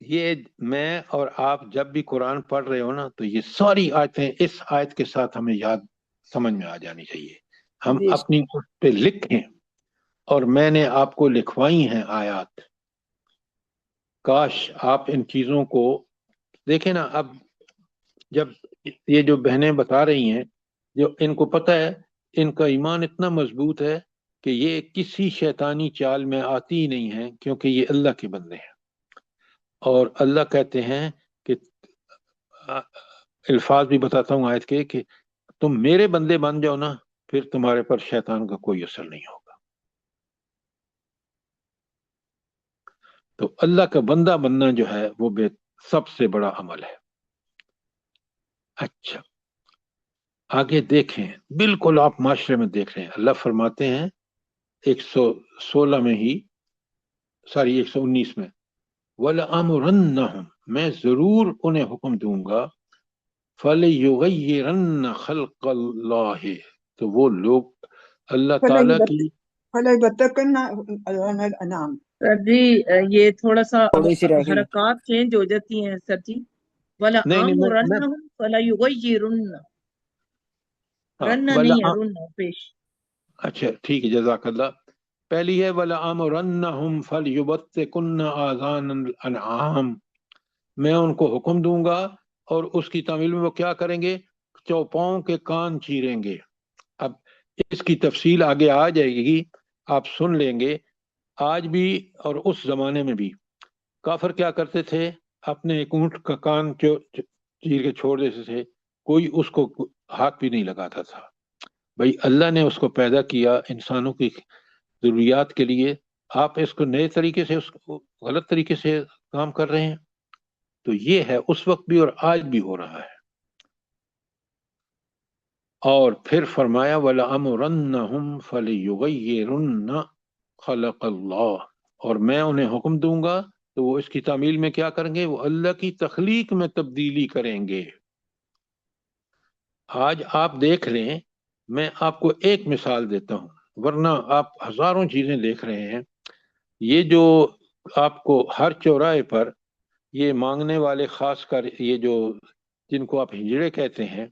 یہ میں اور آپ جب بھی قرآن پڑھ رہے ہو نا تو یہ ساری آیتیں اس آیت کے ساتھ ہمیں یاد سمجھ میں آ جانی چاہیے. ہم جی اپنی اس پہ لکھیں، اور میں نے آپ کو لکھوائی ہیں آیات. کاش آپ ان چیزوں کو دیکھیں نا. اب جب یہ جو بہنیں بتا رہی ہیں، جو ان کو پتہ ہے، ان کا ایمان اتنا مضبوط ہے کہ یہ کسی شیطانی چال میں آتی ہی نہیں ہیں، کیونکہ یہ اللہ کے بندے ہیں. اور اللہ کہتے ہیں کہ الفاظ بھی بتاتا ہوں آیت کے، کہ تم میرے بندے بن جاؤ نا، پھر تمہارے پر شیطان کا کوئی اثر نہیں ہوگا. تو اللہ کا بندہ بننا جو ہے وہ سب سے بڑا عمل ہے. اچھا آگے دیکھیں، بالکل آپ معاشرے میں دیکھ رہے ہیں، اللہ فرماتے ہیں 116 میں ہی 119 میں، وَلَأَمُرَنَّهُمْ، میں ضرور انہیں حکم دوں گا، فَلَيُغَيِّرَنَّ خَلْقَ اللَّهِ، تو وہ لوگ اللہ تعالیٰ کی فَلَيُبَتِّكُنَّ أَذَانَ الْأَنْعَامِ. سر جی یہ تھوڑا سا تھوڑی سی رہ گئی. حرکات چینج ہو جاتی ہیں سر جی. نہیں میں وَلَآمُرَنَّهُمْ فَلَيُغَيِّرُنَّ، رنہ نہیں ہے رنہ پیش. اچھا ٹھیک ہے، جزاک اللہ. پہلی ہے وَلَأَمُرَنَّهُمْ فَلْيُبَتِّكُنَّ آذَانَ الْأَنْعَامِ، میں ان کو حکم دوں گا، اور اس کی تعمیل میں وہ کیا کریں گے؟ چوپاؤں کے کان چیریں گے. اب اس کی تفصیل آگے آ جائے گی، آپ سن لیں گے. آج بھی اور اس زمانے میں بھی کافر کیا کرتے تھے؟ اپنے ایک اونٹ کا کان چیر کے چھوڑ دیتے تھے، کوئی اس کو ہاتھ بھی نہیں لگاتا تھا. بھائی اللہ نے اس کو پیدا کیا انسانوں کی ضروریات کے لیے، آپ اس کو نئے طریقے سے، اس کو غلط طریقے سے کام کر رہے ہیں. تو یہ ہے اس وقت بھی اور آج بھی ہو رہا ہے. اور پھر فرمایا وَلَأَمُرَنَّهُمْ فَلَيُغَيِّرُنَّ خَلَقَ اللَّهِ، اور میں انہیں حکم دوں گا تو وہ اس کی تعمیل میں کیا کریں گے؟ وہ اللہ کی تخلیق میں تبدیلی کریں گے. آج آپ دیکھ لیں، میں آپ کو ایک مثال دیتا ہوں، ورنہ آپ ہزاروں چیزیں دیکھ رہے ہیں. یہ جو آپ کو ہر چوراہے پر یہ مانگنے والے، خاص کر یہ جو جن کو آپ ہجڑے کہتے ہیں،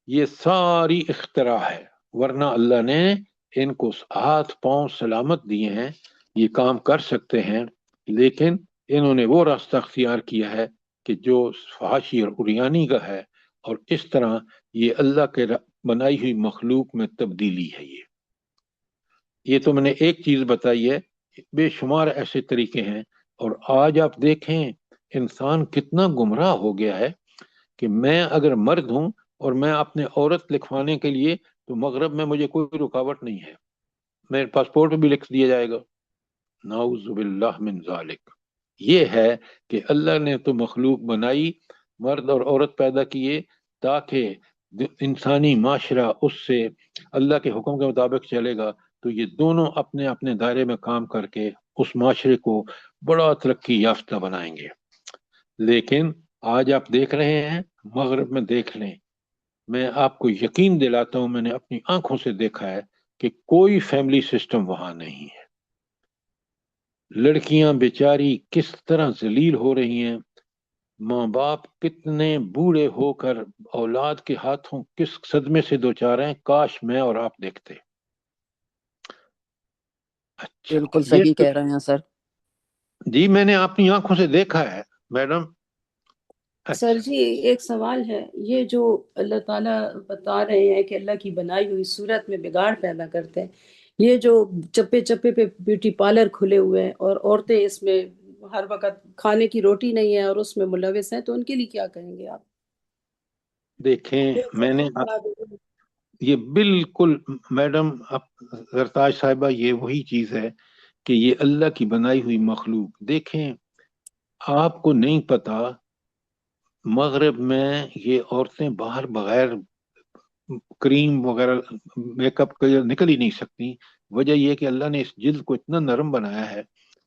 یہ ساری اختراع ہے. ورنہ اللہ نے ان کو ہاتھ پاؤں سلامت دیے ہیں، یہ کام کر سکتے ہیں، لیکن انہوں نے وہ راستہ اختیار کیا ہے کہ جو فحاشی اور عریانی کا ہے، اور اس طرح یہ اللہ کے بنائی ہوئی مخلوق میں تبدیلی ہے۔ یہ تو میں نے ایک چیز بتائی ہے، بے شمار ایسے طریقے ہیں۔ اور آج آپ دیکھیں انسان کتنا گمراہ ہو گیا ہے کہ میں اگر مرد ہوں اور میں اپنے عورت لکھوانے کے لیے، تو مغرب میں مجھے کوئی رکاوٹ نہیں ہے، میرے پاسپورٹ بھی لکھ دیا جائے گا۔ نعوذ باللہ من ذالک۔ یہ ہے کہ اللہ نے تو مخلوق بنائی، مرد اور عورت پیدا کیے تاکہ انسانی معاشرہ اس سے اللہ کے حکم کے مطابق چلے گا، تو یہ دونوں اپنے اپنے دائرے میں کام کر کے اس معاشرے کو بڑا ترقی یافتہ بنائیں گے۔ لیکن آج آپ دیکھ رہے ہیں مغرب میں، دیکھ لیں، میں آپ کو یقین دلاتا ہوں، میں نے اپنی آنکھوں سے دیکھا ہے کہ کوئی فیملی سسٹم وہاں نہیں ہے۔ لڑکیاں بیچاری کس طرح ذلیل ہو رہی ہیں، ماں باپ کتنے بوڑھے ہو کر اولاد کے ہاتھوں کس صدمے سے دوچار ہیں، کاش میں اور آپ دیکھتے۔ اچھا، بالکل یہ صحیح تو کہہ رہے ہیں سر۔ جی میں نے اپنی آنکھوں سے دیکھا ہے میڈم۔ سر اچھا جی ایک سوال ہے، یہ جو اللہ تعالیٰ بتا رہے ہیں کہ اللہ کی بنائی ہوئی صورت میں بگاڑ پیدا کرتے ہیں، یہ جو چپے چپے پہ بیوٹی پارلر کھلے ہوئے ہیں اور عورتیں اس میں ہر وقت کھانے کی روٹی نہیں ہے اور اس میں ملوث ہیں، تو ان کے لیے کیا کہیں گے آپ؟ دیکھیں، میں نے یہ بالکل میڈم زرتاج صاحبہ، یہ وہی چیز ہے کہ یہ اللہ کی بنائی ہوئی مخلوق، دیکھیں آپ کو نہیں پتا مغرب میں یہ عورتیں باہر بغیر کریم وغیرہ میک اپ کے نکل ہی نہیں سکتی۔ وجہ یہ کہ اللہ نے اس جلد کو اتنا نرم بنایا ہے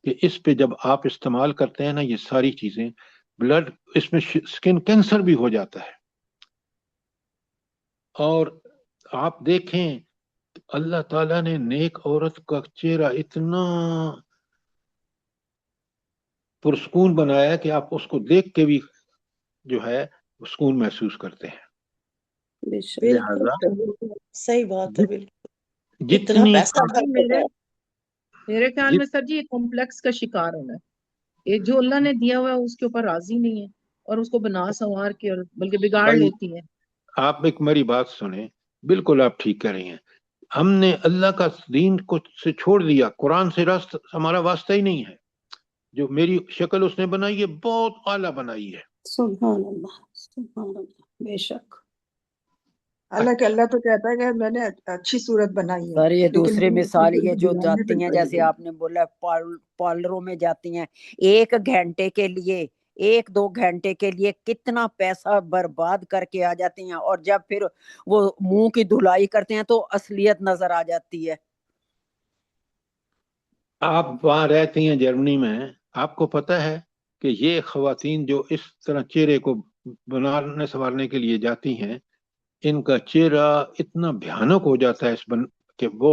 کہ اس پہ جب آپ استعمال کرتے ہیں نا یہ ساری چیزیں، بلڈ اس میں سکن کینسر بھی ہو جاتا ہے۔ اور آپ دیکھیں اللہ تعالیٰ نے نیک عورت کا چہرہ اتنا پرسکون بنایا کہ آپ اس کو دیکھ کے بھی جو ہے سکون محسوس کرتے ہیں۔ بے شک۔ لہذا بالکل صحیح بات ہے، بالکل اتنا جتنی پیسہ جی میرے خیال میں جت سر جی یہ کمپلیکس کا شکار ہونا ہے، یہ جو اللہ نے دیا ہوا ہے اس کے اوپر راضی نہیں ہے اور اس کو بنا سنوار کے اور بلکہ بگاڑ بھائی لیتی ہے۔ آپ ایک میری بات سنیں، بالکل آپ ٹھیک کہہ رہی ہیں، ہم نے اللہ کا دین کو سے چھوڑ دیا، قرآن سے ہمارا واسطہ ہی نہیں ہے۔ جو میری شکل اس نے بنائی ہے بہت اعلیٰ بنائی ہے۔ سبحان اللہ، سبحان اللہ، بے شک۔ حالانکہ اللہ تو کہتا ہے کہ میں نے اچھی صورت بنائی ہے، سر یہ لیکن دوسری مثال یہ جو بگاڑنے جاتی پہ ہیں، پڑے جیسے ہوئے ہیں۔ آپ نے بولا پارلروں میں جاتی ہیں، 1 گھنٹے کے لیے 1-2 گھنٹے کے لیے کتنا پیسہ برباد کر کے آ جاتی ہیں، اور جب پھر وہ منہ کی دھلائی کرتے ہیں تو اصلیت نظر آ جاتی ہے۔ آپ وہاں رہتی ہیں جرمنی میں، آپ کو پتہ ہے کہ یہ خواتین جو اس طرح چہرے کو بنانے سنوارنے کے لیے جاتی ہیں، ان کا چہرہ اتنا بھیانک ہو جاتا ہے کہ وہ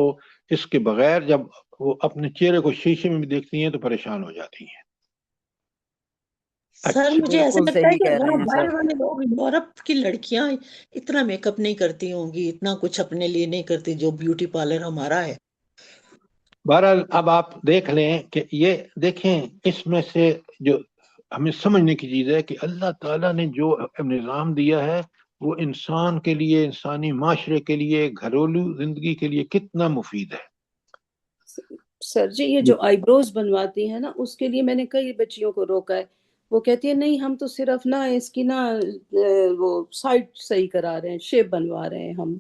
اس کے بغیر جب وہ اپنے چہرے کو شیشے میں بھی دیکھتی ہیں تو پریشان ہو جاتی ہیں۔ سر اچھا مجھے ایسا بالکل لگتا ہے صحیح کہ کہہ رہے وہاں ہیں باہر سر۔ والے لوگ، یورپ کی لڑکیاں اتنا میک اپ نہیں کرتی ہوں گی، اتنا کچھ اپنے لیے نہیں کرتی جو بیوٹی پارلر ہمارا ہے۔ بہرحال اب آپ دیکھ لیں کہ یہ دیکھیں اس میں سے جو ہمیں سمجھنے کی چیز ہے کہ اللہ تعالیٰ نے جو نظام دیا ہے وہ انسان کے لیے، انسانی معاشرے کے لیے، گھریلو زندگی کے لیے کتنا مفید ہے۔ سر جی یہ جو آئی بروز بنواتی ہیں نا، اس کے لیے میں نے کئی بچیوں کو روکا ہے، وہ کہتی ہے نہیں ہم تو صرف نا اس کی نا وہ سائٹ صحیح کرا رہے ہیں، شیپ بنوا رہے ہیں ہم۔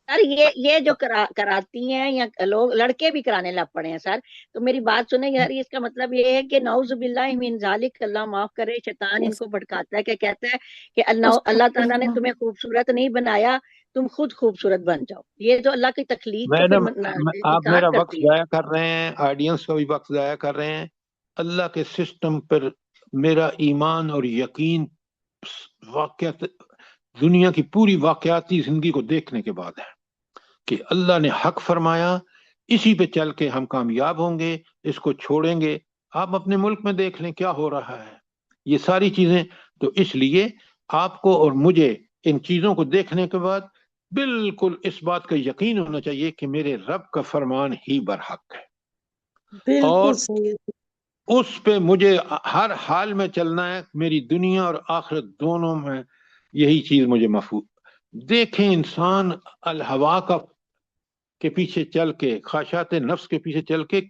سر یہ جو کراتی ہیں یا لوگ لڑکے بھی کرانے لگ پڑے ہیں سر، تو میری بات سنیں یار، اس کا مطلب یہ ہے کہ نعوذ باللہ من ذالک، اللہ معاف کرے، شیطان ان کو بھٹکاتا ہے کہ کہتا ہے کہ اللہ تعالیٰ نے تمہیں خوبصورت نہیں بنایا، تم خود خوبصورت بن جاؤ۔ یہ جو اللہ کی تخلیق کا میڈم پھر آپ انکار میرا وقت کرتی ہے۔ ضائع کر رہے ہیں، آڈینس کا بھی وقت ضائع کر رہے ہیں۔ اللہ کے سسٹم پر میرا ایمان اور یقین واقعات دنیا کی پوری واقعاتی زندگی کو دیکھنے کے بعد ہے کہ اللہ نے حق فرمایا، اسی پہ چل کے ہم کامیاب ہوں گے، اس کو چھوڑیں گے۔ آپ اپنے ملک میں دیکھ لیں کیا ہو رہا ہے، یہ ساری چیزیں۔ تو اس لیے آپ کو اور مجھے ان چیزوں کو دیکھنے کے بعد بالکل اس بات کا یقین ہونا چاہیے کہ میرے رب کا فرمان ہی برحق ہے بالکل اور صحیح ہے۔ اس پہ مجھے ہر حال میں چلنا ہے، میری دنیا اور آخرت دونوں میں یہی چیز مجھے محفوظ۔ دیکھیں انسان الہوا کا کے پیچھے چل کے، خواہشات نفس کے پیچھے چل کے،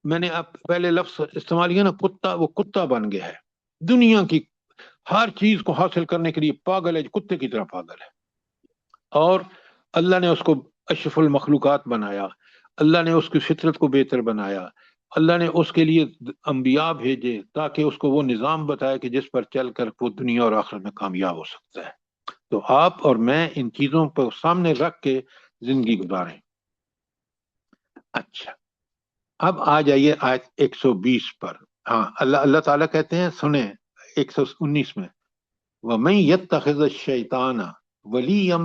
میں نے اب پہلے لفظ استعمال کیا نا، کتا، وہ کتا بن گیا ہے، دنیا کی ہر چیز کو حاصل کرنے کے لیے پاگل ہے، کتے کی طرح پاگل ہے۔ اور اللہ نے اس کو اشرف المخلوقات بنایا، اللہ نے اس کی فطرت کو بہتر بنایا، اللہ نے اس کے لیے انبیاء بھیجے تاکہ اس کو وہ نظام بتائے کہ جس پر چل کر وہ دنیا اور آخرت میں کامیاب ہو سکتا ہے۔ تو آپ اور میں ان چیزوں کو سامنے رکھ کے زندگی گزاریں۔ اچھا، اب آ جائیے آیت 120 پر۔ ہاں، اللہ تعالیٰ کہتے ہیں، سنیں 119 میں، وَمَن يَتَّخِذِ الشَّيْطَانَ وَلِيًّا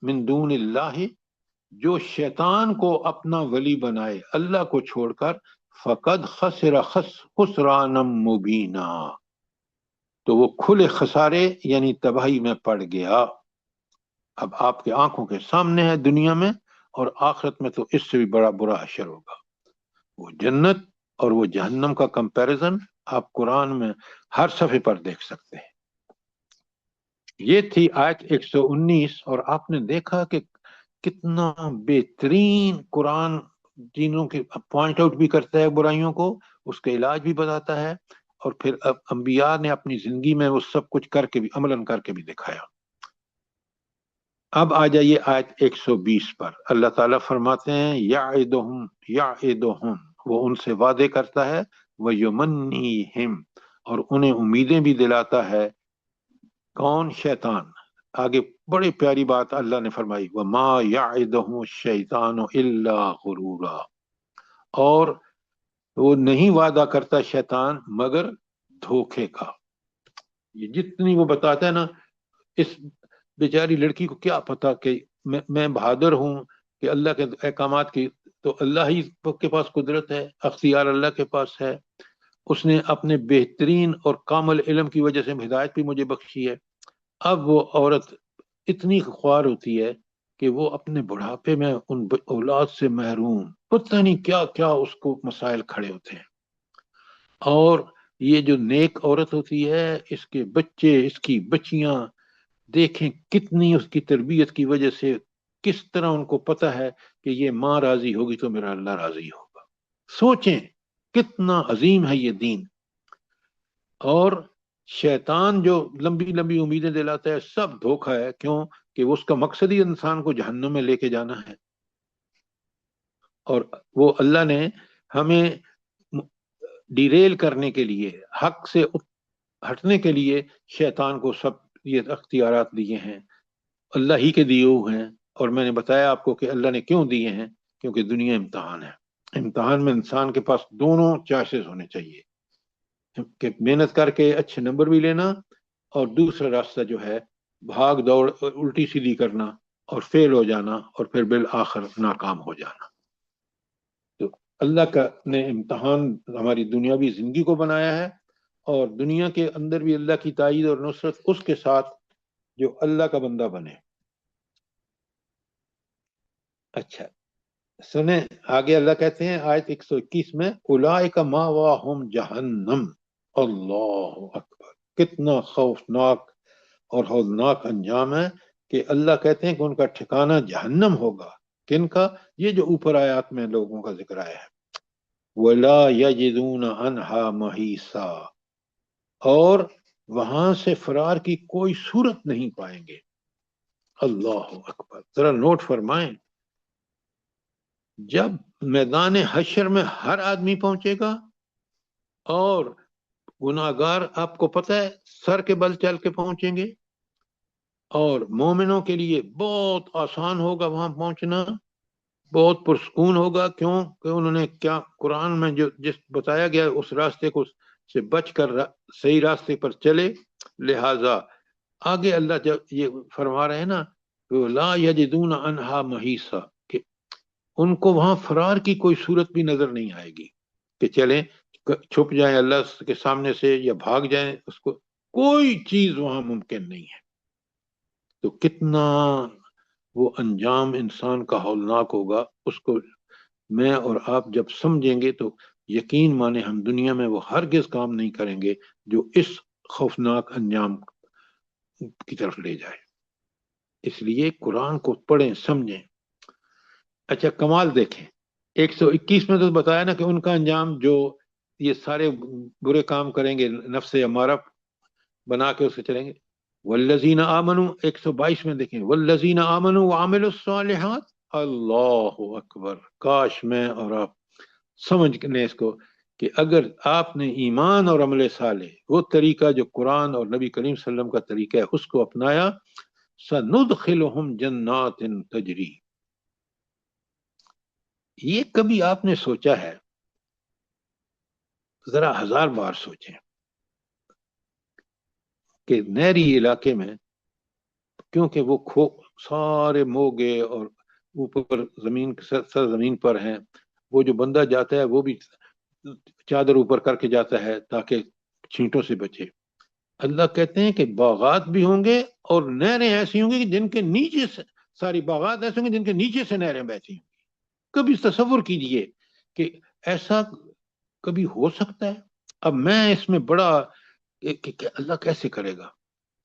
مِن دُونِ اللَّهِ، جو شیطان کو اپنا ولی بنائے اللہ کو چھوڑ کر، فَقَدْ خَسِرَ خُسْرَانًا مُبِينًا، تو وہ کھلے خسارے یعنی تباہی میں پڑ گیا۔ اب آپ کے آنکھوں کے سامنے ہے دنیا میں، اور آخرت میں تو اس سے بھی بڑا برا حشر ہوگا۔ وہ جنت اور وہ جہنم کا کمپیریزن آپ قرآن میں ہر صفحے پر دیکھ سکتے ہیں۔ یہ تھی آیت 119، اور آپ نے دیکھا کہ کتنا بہترین قرآن چیزوں کے پوائنٹ آؤٹ بھی کرتا ہے، برائیوں کو، اس کے علاج بھی بتاتا ہے، اور پھر اب انبیاء نے اپنی زندگی میں وہ سب کچھ کر کے بھی، عملاً کر کے بھی دکھایا۔ اب آ جائیے آیت 120 پر۔ اللہ تعالیٰ فرماتے ہیں، یعدہم، وہ ان سے وعدے کرتا ہے، ویمنیہم، اور انہیں امیدیں بھی دلاتا ہے۔ کون؟ شیطان۔ آگے بڑی پیاری بات اللہ نے فرمائی، وما یعدہم الشیطان الا غرورا، اور وہ نہیں وعدہ کرتا شیطان مگر دھوکے کا۔ یہ جتنی وہ بتاتا ہے نا، اس بیچاری لڑکی کو کیا پتا کہ میں بہادر ہوں کہ اللہ کے احکامات کی، تو اللہ ہی کے پاس قدرت ہے، اختیار اللہ کے پاس ہے، اس نے اپنے بہترین اور کامل علم کی وجہ سے ہدایت بھی مجھے بخشی ہے۔ اب وہ عورت اتنی خوار ہوتی ہے کہ وہ اپنے بڑھاپے میں ان اولاد سے محروم، پتہ نہیں کیا کیا اس کو مسائل کھڑے ہوتے ہیں۔ اور یہ جو نیک عورت ہوتی ہے، اس کے بچے، اس کی بچیاں، دیکھیں کتنی اس کی تربیت کی وجہ سے کس طرح ان کو پتہ ہے کہ یہ ماں راضی ہوگی تو میرا اللہ راضی ہوگا۔ سوچیں کتنا عظیم ہے یہ دین۔ اور شیطان جو لمبی لمبی امیدیں دلاتا ہے، سب دھوکہ ہے۔ کیوں؟ کہ اس کا مقصد ہی انسان کو جہنم میں لے کے جانا ہے، اور وہ اللہ نے ہمیں ڈیریل کرنے کے لیے، حق سے ہٹنے کے لیے شیطان کو سب یہ اختیارات دیے ہیں، اللہ ہی کے دیے ہوئے ہیں۔ اور میں نے بتایا آپ کو کہ اللہ نے کیوں دیے ہیں، کیونکہ دنیا امتحان ہے۔ امتحان میں انسان کے پاس دونوں چوائسز ہونے چاہیے، کہ محنت کر کے اچھے نمبر بھی لینا، اور دوسرا راستہ جو ہے بھاگ دوڑ الٹی سیدھی کرنا اور فیل ہو جانا، اور پھر بالآخر ناکام ہو جانا۔ تو اللہ کا نے امتحان ہماری دنیاوی زندگی کو بنایا ہے، اور دنیا کے اندر بھی اللہ کی تائید اور نصرت اس کے ساتھ جو اللہ کا بندہ بنے۔ اچھا سنیں آگے، اللہ کہتے ہیں آیت 121 میں، اولئک مأواہم جہنم، اللہ اکبر، کتنا خوفناک اور ہولناک انجام ہے کہ اللہ کہتے ہیں کہ ان کا ٹھکانہ جہنم ہوگا۔ کن کا؟ یہ جو اوپر آیات میں لوگوں کا ذکر آیا ہے، وَلَا يَجِدُونَ عَنْهَا مَحِيصًا، اور وہاں سے فرار کی کوئی صورت نہیں پائیں گے۔ اللہ اکبر، ذرا نوٹ فرمائیں، جب میدان حشر میں ہر آدمی پہنچے گا، اور گناہگار آپ کو پتہ ہے سر کے بل چل کے پہنچیں گے، اور مومنوں کے لیے بہت آسان ہوگا وہاں پہنچنا، بہت پرسکون ہوگا۔ کیوں کہ انہوں نے کیا قرآن میں جو جس بتایا گیا اس راستے کو سے بچ کر صحیح راستے پر چلے۔ لہذا آگے اللہ جب یہ فرما رہے ہیں نا، لا یجدون عنہا محیصا، کہ ان کو وہاں فرار کی کوئی صورت بھی نظر نہیں آئے گی کہ چلیں چھپ جائیں اللہ کے سامنے سے یا بھاگ جائیں، اس کو کوئی چیز وہاں ممکن نہیں ہے۔ تو کتنا وہ انجام انسان کا ہولناک ہوگا. اس کو میں اور آپ جب سمجھیں گے تو یقین مانے ہم دنیا میں وہ ہرگز کام نہیں کریں گے جو اس خوفناک انجام کی طرف لے جائے. اس لیے قرآن کو پڑھیں سمجھیں. اچھا کمال دیکھیں 121 میں تو بتایا نا کہ ان کا انجام جو یہ سارے برے کام کریں گے نفس امارہ بنا کے اس سے چلیں گے. والذین آمنوا 122 میں دیکھیں والذین آمنوا وعملوا الصالحات. اللہ اکبر. کاش میں اور آپ سمجھ لیں اس کو کہ اگر آپ نے ایمان اور عمل صالح وہ طریقہ جو قرآن اور نبی کریم صلی اللہ علیہ وسلم کا طریقہ ہے اس کو اپنایا سندخلہم جنات تجری. یہ کبھی آپ نے سوچا ہے؟ ذرا 1000 بار سوچیں کہ نہری علاقے میں کیونکہ وہ سارے موگے اور اوپر زمین زمین پر ہیں، وہ جو بندہ جاتا ہے وہ بھی چادر اوپر کر کے جاتا ہے تاکہ چھینٹوں سے بچے. اللہ کہتے ہیں کہ باغات بھی ہوں گے اور نہریں ایسی ہوں گی جن کے نیچے سے ساری باغات ایسے ہوں گے جن کے نیچے سے نہریں بہتی ہوں گی. کبھی تصور کیجئے کہ ایسا کبھی ہو سکتا ہے؟ اب میں اس میں بڑا کہ اللہ کیسے کرے گا.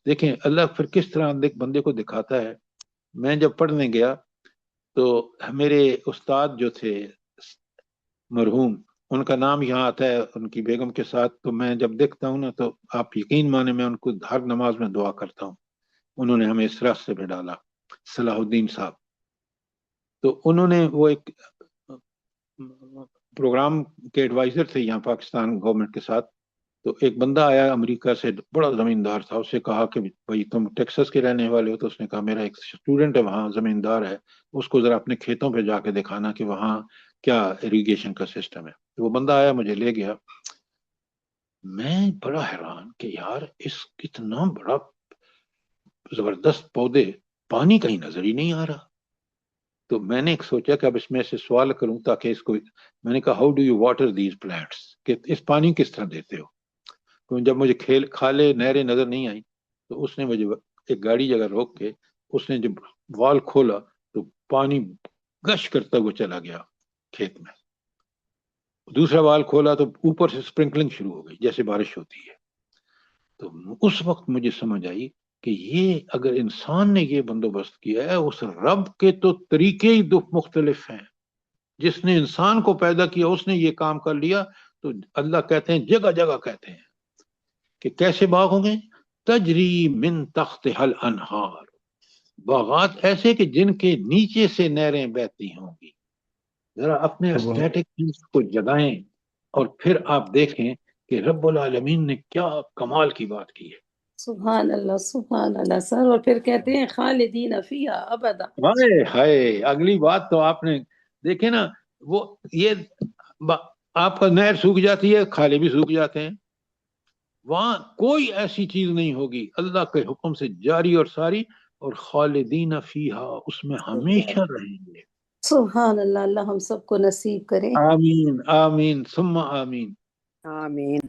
دیکھیں اللہ پھر کس طرح بندے کو دکھاتا ہے. میں جب پڑھنے گیا تو میرے استاد جو تھے مرحوم، ان کا نام یہاں آتا ہے ان کی بیگم کے ساتھ، تو میں جب دیکھتا ہوں نا تو آپ یقین مانے میں ان کو ہر نماز میں دعا کرتا ہوں. انہوں نے ہمیں اس راستے پہ ڈالا، صلاح الدین صاحب. تو انہوں نے وہ ایک پروگرام کے ایڈوائزر تھے یہاں پاکستان گورنمنٹ کے ساتھ. تو ایک بندہ آیا امریکہ سے، بڑا زمیندار تھا. اس سے کہا کہ بھائی تم ٹیکسس کے رہنے والے ہو؟ تو اس نے کہا میرا ایک اسٹوڈنٹ ہے وہاں زمیندار ہے، اس کو ذرا اپنے کھیتوں پہ جا کے دکھانا کہ وہاں کیا اریگیشن کا سسٹم ہے. وہ بندہ آیا مجھے لے گیا. میں بڑا حیران کہ یار اس کتنا بڑا زبردست پودے، پانی کہیں نظر ہی نہیں آ رہا. تو میں نے ایک سوچا کہ اب اس میں سے سوال کروں تاکہ اس کو، میں نے کہا how do you water these plants, کہ اس پانی کس طرح دیتے ہو. تو جب مجھے کھالے نہریں نظر نہیں آئیں تو اس نے مجھے ایک گاڑی جگہ روک کے اس نے جب وال کھولا تو پانی گش کرتا ہوا چلا گیا کھیت میں. دوسرا وال کھولا تو اوپر سے سپرنکلنگ شروع ہو گئی جیسے بارش ہوتی ہے. تو اس وقت مجھے سمجھ آئی کہ یہ اگر انسان نے یہ بندوبست کیا ہے، اس رب کے تو طریقے ہی دو مختلف ہیں. جس نے انسان کو پیدا کیا اس نے یہ کام کر لیا. تو اللہ کہتے ہیں جگہ جگہ کہتے ہیں کہ کیسے باغ ہوں گے، تجری من تحتہا الانہار، باغات ایسے کہ جن کے نیچے سے نہریں بہتی ہوں گی. ذرا اپنے اسٹیٹک کو جگائیں اور پھر آپ دیکھیں کہ رب العالمین نے کیا کمال کی بات کی ہے. سبحان اللہ سر. اور پھر کہتے ہیں خالدین فیہا ابدا. ہائے ہائے، اگلی بات تو آپ نے دیکھے نا، وہ یہ آپ کا نہر سوکھ جاتی ہے، کھالے بھی سوکھ جاتے ہیں. وہاں کوئی ایسی چیز نہیں ہوگی، اللہ کے حکم سے جاری اور ساری، اور خالدین فیہا، اس میں ہمیشہ رہیں گے. سبحان اللہ. اللہ ہم سب کو نصیب کرے. آمین آمین ثم آمین. آمین.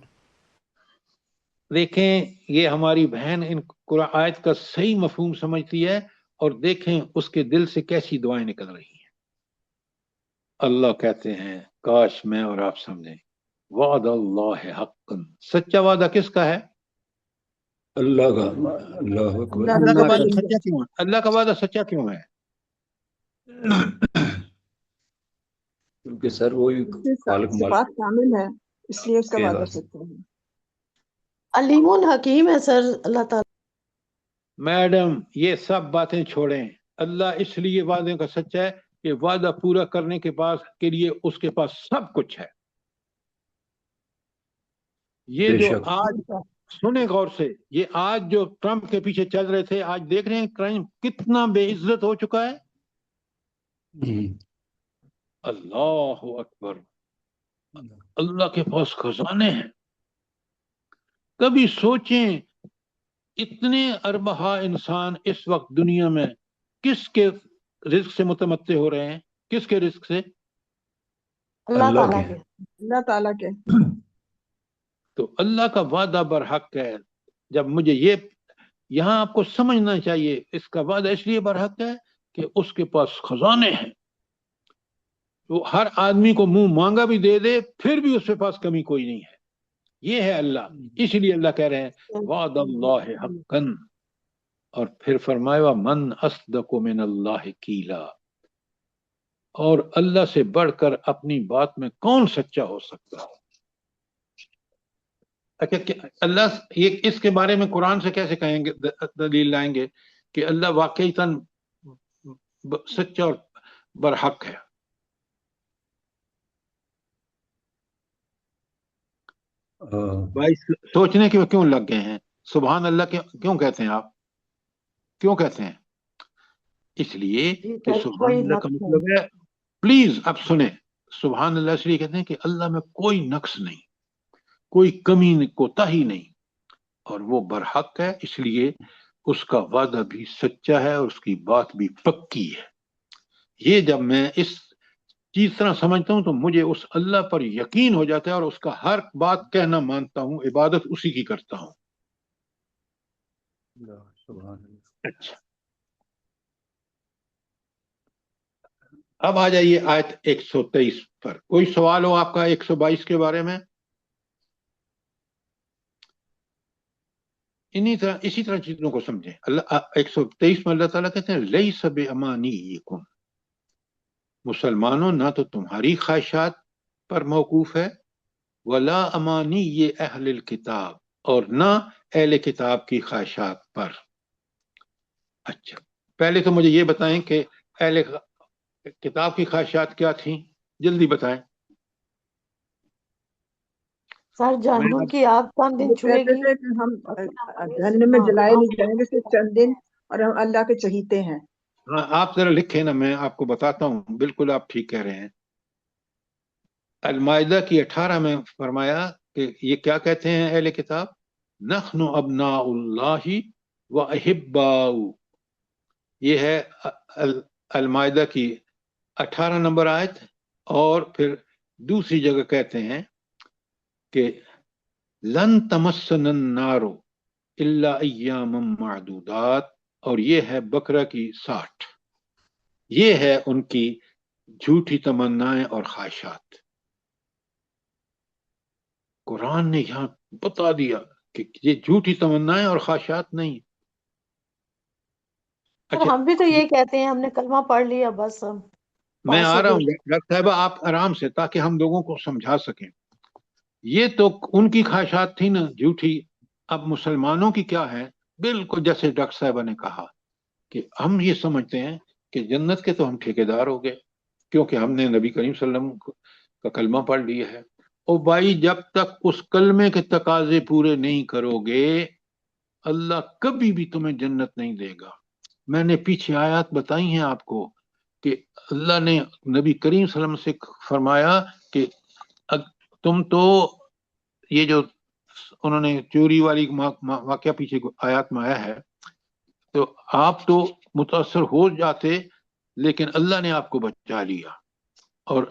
دیکھیں یہ ہماری بہن ان قرآن آیت کا صحیح مفہوم سمجھتی ہے، اور دیکھیں اس کے دل سے کیسی دعائیں نکل رہی ہیں. اللہ کہتے ہیں کاش میں اور آپ سمجھیں، وعد اللہ حق، سچا وعدہ کس کا ہے؟ اللہ کا. اللہ اکبر. اللہ کا وعدہ سچا کیوں ہے؟ اللہ کا وعدہ سچا کیوں ہے؟ کیونکہ سر وہی خالق مالک. صفات کامل ہے اس لیے اس کا وعدہ سچا ہے. علیم حکیم ہے سر اللہ تعالیٰ. میڈم یہ سب باتیں چھوڑیں. اللہ اس لیے وعدے کا سچا ہے کہ وعدہ پورا کرنے کے بعد کے لیے اس کے پاس سب کچھ ہے. یہ جو آج سنیں غور سے، یہ آج جو ٹرمپ کے پیچھے چل رہے تھے، آج دیکھ رہے ہیں کرائم کتنا بے عزت ہو چکا ہے. اللہ اکبر. اللہ کے پاس خزانے ہیں. کبھی سوچیں اتنے اربہ انسان اس وقت دنیا میں کس کے رزق سے متمتع ہو رہے ہیں؟ کس کے رزق سے؟ اللہ تعالیٰ کے. تو اللہ کا وعدہ برحق ہے. جب مجھے یہاں آپ کو سمجھنا چاہیے اس کا وعدہ اس لیے برحق ہے کہ اس کے پاس خزانے ہیں، وہ ہر آدمی کو منہ مانگا بھی دے دے پھر بھی اس کے پاس کمی کوئی نہیں ہے. یہ ہے اللہ. اس لیے اللہ کہہ رہے ہیں وعد اللہ حقا، اور پھر فرمایا من اصدق من اللہ قیلا، اور اللہ سے بڑھ کر اپنی بات میں کون سچا ہو سکتا ہے. اچھا اللہ یہ اس کے بارے میں قرآن سے کیسے کہیں گے، دلیل لائیں گے کہ اللہ واقعی سچا اور برحق ہے؟ بھائی سوچنے کے کیوں لگ گئے ہیں؟ سبحان اللہ کیوں کہتے ہیں آپ؟ کیوں کہتے ہیں؟ اس لیے کہ سبحان اللہ کا مطلب ہے، پلیز اب سنیں، سبحان اللہ اس لیے کہتے ہیں کہ اللہ میں کوئی نقص نہیں، کوئی کمی کوتاہی نہیں، اور وہ برحق ہے، اس لیے اس کا وعدہ بھی سچا ہے اور اس کی بات بھی پکی ہے. یہ جب میں اس چیز طرح سمجھتا ہوں تو مجھے اس اللہ پر یقین ہو جاتا ہے اور اس کا ہر بات کہنا مانتا ہوں، عبادت اسی کی کرتا ہوں. اچھا اب آ جائیے آیت 123 پر. کوئی سوال ہو آپ کا 122 کے بارے میں؟ اسی طرح چیزوں کو سمجھیں. اللہ 123 میں اللہ تعالیٰ کہتے ہیں لیس بامانیکم، مسلمانوں نہ تو تمہاری خواہشات پر موقوف ہے، ولا امانی اہل الکتاب، اور نہ اہل کتاب کی خواہشات پر. اچھا پہلے تو مجھے یہ بتائیں کہ اہل کتاب کی خواہشات کیا تھیں، جلدی بتائیں. سر جہنم کی آگ چند دن وہ چھوئے کہتے گی. تھے کہ ہم جہنم میں جلائے نہیں جائیں گے صرف چند دن، اور ہم اللہ کے چہیتے ہیں. ہاں آپ ذرا لکھیں نا، میں آپ کو بتاتا ہوں. بالکل آپ ٹھیک کہہ رہے ہیں. المائدہ کی 18 میں فرمایا کہ یہ کیا کہتے ہیں اہل کتاب، نحن ابناء اللہ و احباؤ. یہ ہے المائدہ کی 18 نمبر آیت. اور پھر دوسری جگہ کہتے ہیں کہ لن تمسن النار الا ایاما معدودات، اور یہ ہے بقرہ کی 60. یہ ہے ان کی جھوٹی تمنائیں اور خواہشات. قرآن نے یہاں بتا دیا کہ یہ جھوٹی تمنائیں اور خواہشات نہیں. سر ہم بھی تو یہ کہتے ہیں، ہم نے کلمہ پڑھ لیا بس ہم میں پاس آ ہو رہا ہوں گئے. ڈاکٹر صاحبہ، آپ آرام سے، تاکہ ہم لوگوں کو سمجھا سکیں. یہ تو ان کی خواہشات تھی نا جھوٹی. اب مسلمانوں کی کیا ہے؟ بالکل جیسے ڈاکٹر صاحبہ نے کہا کہ ہم یہ سمجھتے ہیں کہ جنت کے تو ہم ٹھیکیدار ہو گئے کیونکہ ہم نے نبی کریم صلی اللہ علیہ وسلم کا کلمہ پڑھ لیا ہے. او بھائی جب تک اس کلمے کے تقاضے پورے نہیں کرو گے اللہ کبھی بھی تمہیں جنت نہیں دے گا. میں نے پیچھے آیات بتائی ہیں آپ کو کہ اللہ نے نبی کریم صلی اللہ علیہ وسلم سے فرمایا کہ تم تو یہ جو انہوں نے چوری والی واقعہ پیچھے آیات میں آیا ہے، تو آپ تو متاثر ہو جاتے لیکن اللہ نے آپ کو بچا لیا، اور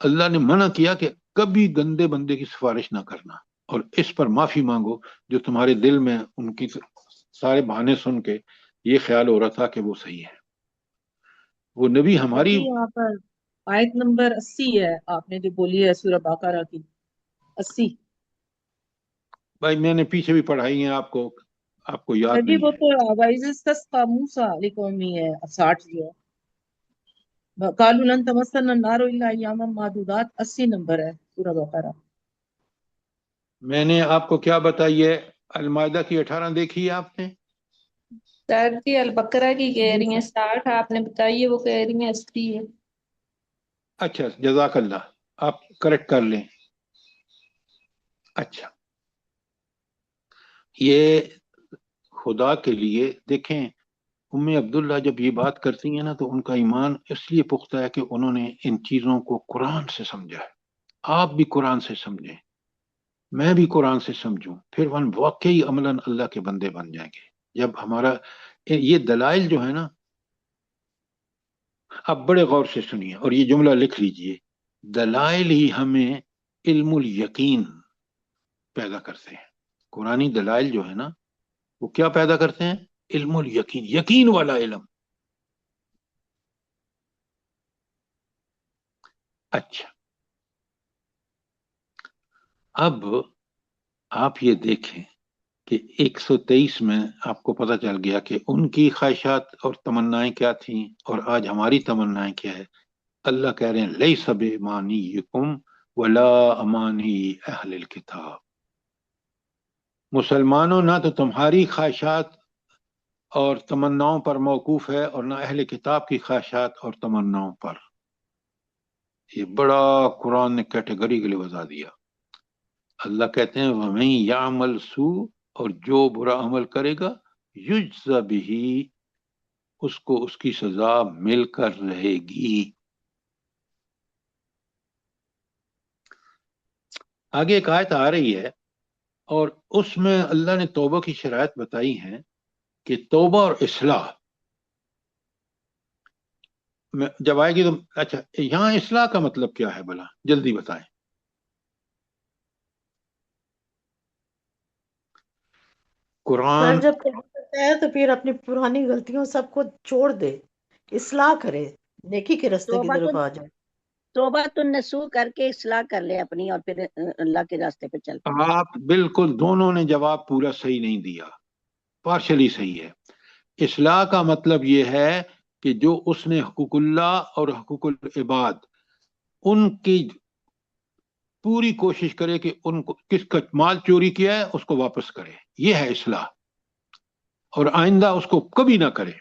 اللہ نے منع کیا کہ کبھی گندے بندے کی سفارش نہ کرنا، اور اس پر معافی مانگو جو تمہارے دل میں ان کی سارے بہانے سن کے یہ خیال ہو رہا تھا کہ وہ صحیح ہے. وہ نبی ہماری یہاں پر آیت نمبر 80 ہے، آپ نے جو بولی ہے سورہ بقرہ کی 80. بھائی میں نے پیچھے بھی پڑھائی ہیں آپ کو یاد جی نہیں وہ ہے. تو وَإِذِ اسْتَسْقَىٰ مُوسَىٰ لِقَوْمِهِ ہے 60 جو ہے. قَالُوا لَن تَمَسَّنَا النَّارُ إِلَّا أَيَّامًا مَّعْدُودَاتٍ 80 نمبر ہے سورہ بقرہ. میں نے آپ کو کیا بتائی ہے؟ المائدہ کی 18 دیکھی ہے آپ نے؟ سر جی البقرہ کی کہہ رہی ہیں 60، آپ نے بتائی ہے وہ کہہ رہی ہیں 80 ہے. اچھا جزاک اللہ، آپ کریکٹ کر لیں. اچھا یہ خدا کے لیے دیکھیں، ام عبداللہ جب یہ بات کرتی ہیں نا تو ان کا ایمان اس لیے پختہ ہے کہ انہوں نے ان چیزوں کو قرآن سے سمجھا ہے. آپ بھی قرآن سے سمجھیں، میں بھی قرآن سے سمجھوں، پھر ہم واقعی عملاً اللہ کے بندے بن جائیں گے. جب ہمارا یہ دلائل جو ہے نا، اب بڑے غور سے سنیے اور یہ جملہ لکھ لیجئے، دلائل ہی ہمیں علم الیقین پیدا کرتے ہیں. قرآنی دلائل جو ہے نا وہ کیا پیدا کرتے ہیں؟ علم الیقین، یقین والا علم. اچھا، اب آپ یہ دیکھیں کہ 123 میں آپ کو پتہ چل گیا کہ ان کی خواہشات اور تمنائیں کیا تھیں اور آج ہماری تمنائیں کیا ہے. اللہ کہہ رہے ہیں لیس بِمَانِیِّکُمْ وَلَا أَمَانِی اہل الکتاب. مسلمانوں نہ تو تمہاری خواہشات اور تمناؤں پر موقوف ہے اور نہ اہل کتاب کی خواہشات اور تمناؤں پر. یہ بڑا قرآن نے کیٹیگریکلی بتا دیا. اللہ کہتے ہیں وَمَن يَعْمَلْ سُوءًا، اور جو برا عمل کرے گا یجزا بِہِ، اس کو اس کی سزا مل کر رہے گی. آگے ایک آیت آ رہی ہے اور اس میں اللہ نے توبہ کی شرائط بتائی ہیں کہ توبہ اور اصلاح جب آئے گی تو اچھا یہاں اصلاح کا مطلب کیا ہے بھلا جلدی بتائیں. قرآن سر جب توبہ کرتا ہے تو پھر اپنی پرانی غلطیوں سب کو چھوڑ دے، اصلاح کرے، نیکی کے راستے کی طرف آ جائے. توبہ النصوح کر کے اصلاح کر لے اپنی اور پھر اللہ کے راستے پہ چل پڑے. آپ بالکل دونوں نے جواب پورا صحیح نہیں دیا، پارشلی صحیح ہے. اصلاح کا مطلب یہ ہے کہ جو اس نے حقوق اللہ اور حقوق العباد ان کی پوری کوشش کرے کہ ان کو کس کا مال چوری کیا ہے اس کو واپس کرے، یہ ہے اصلاح، اور آئندہ اس کو کبھی نہ کرے.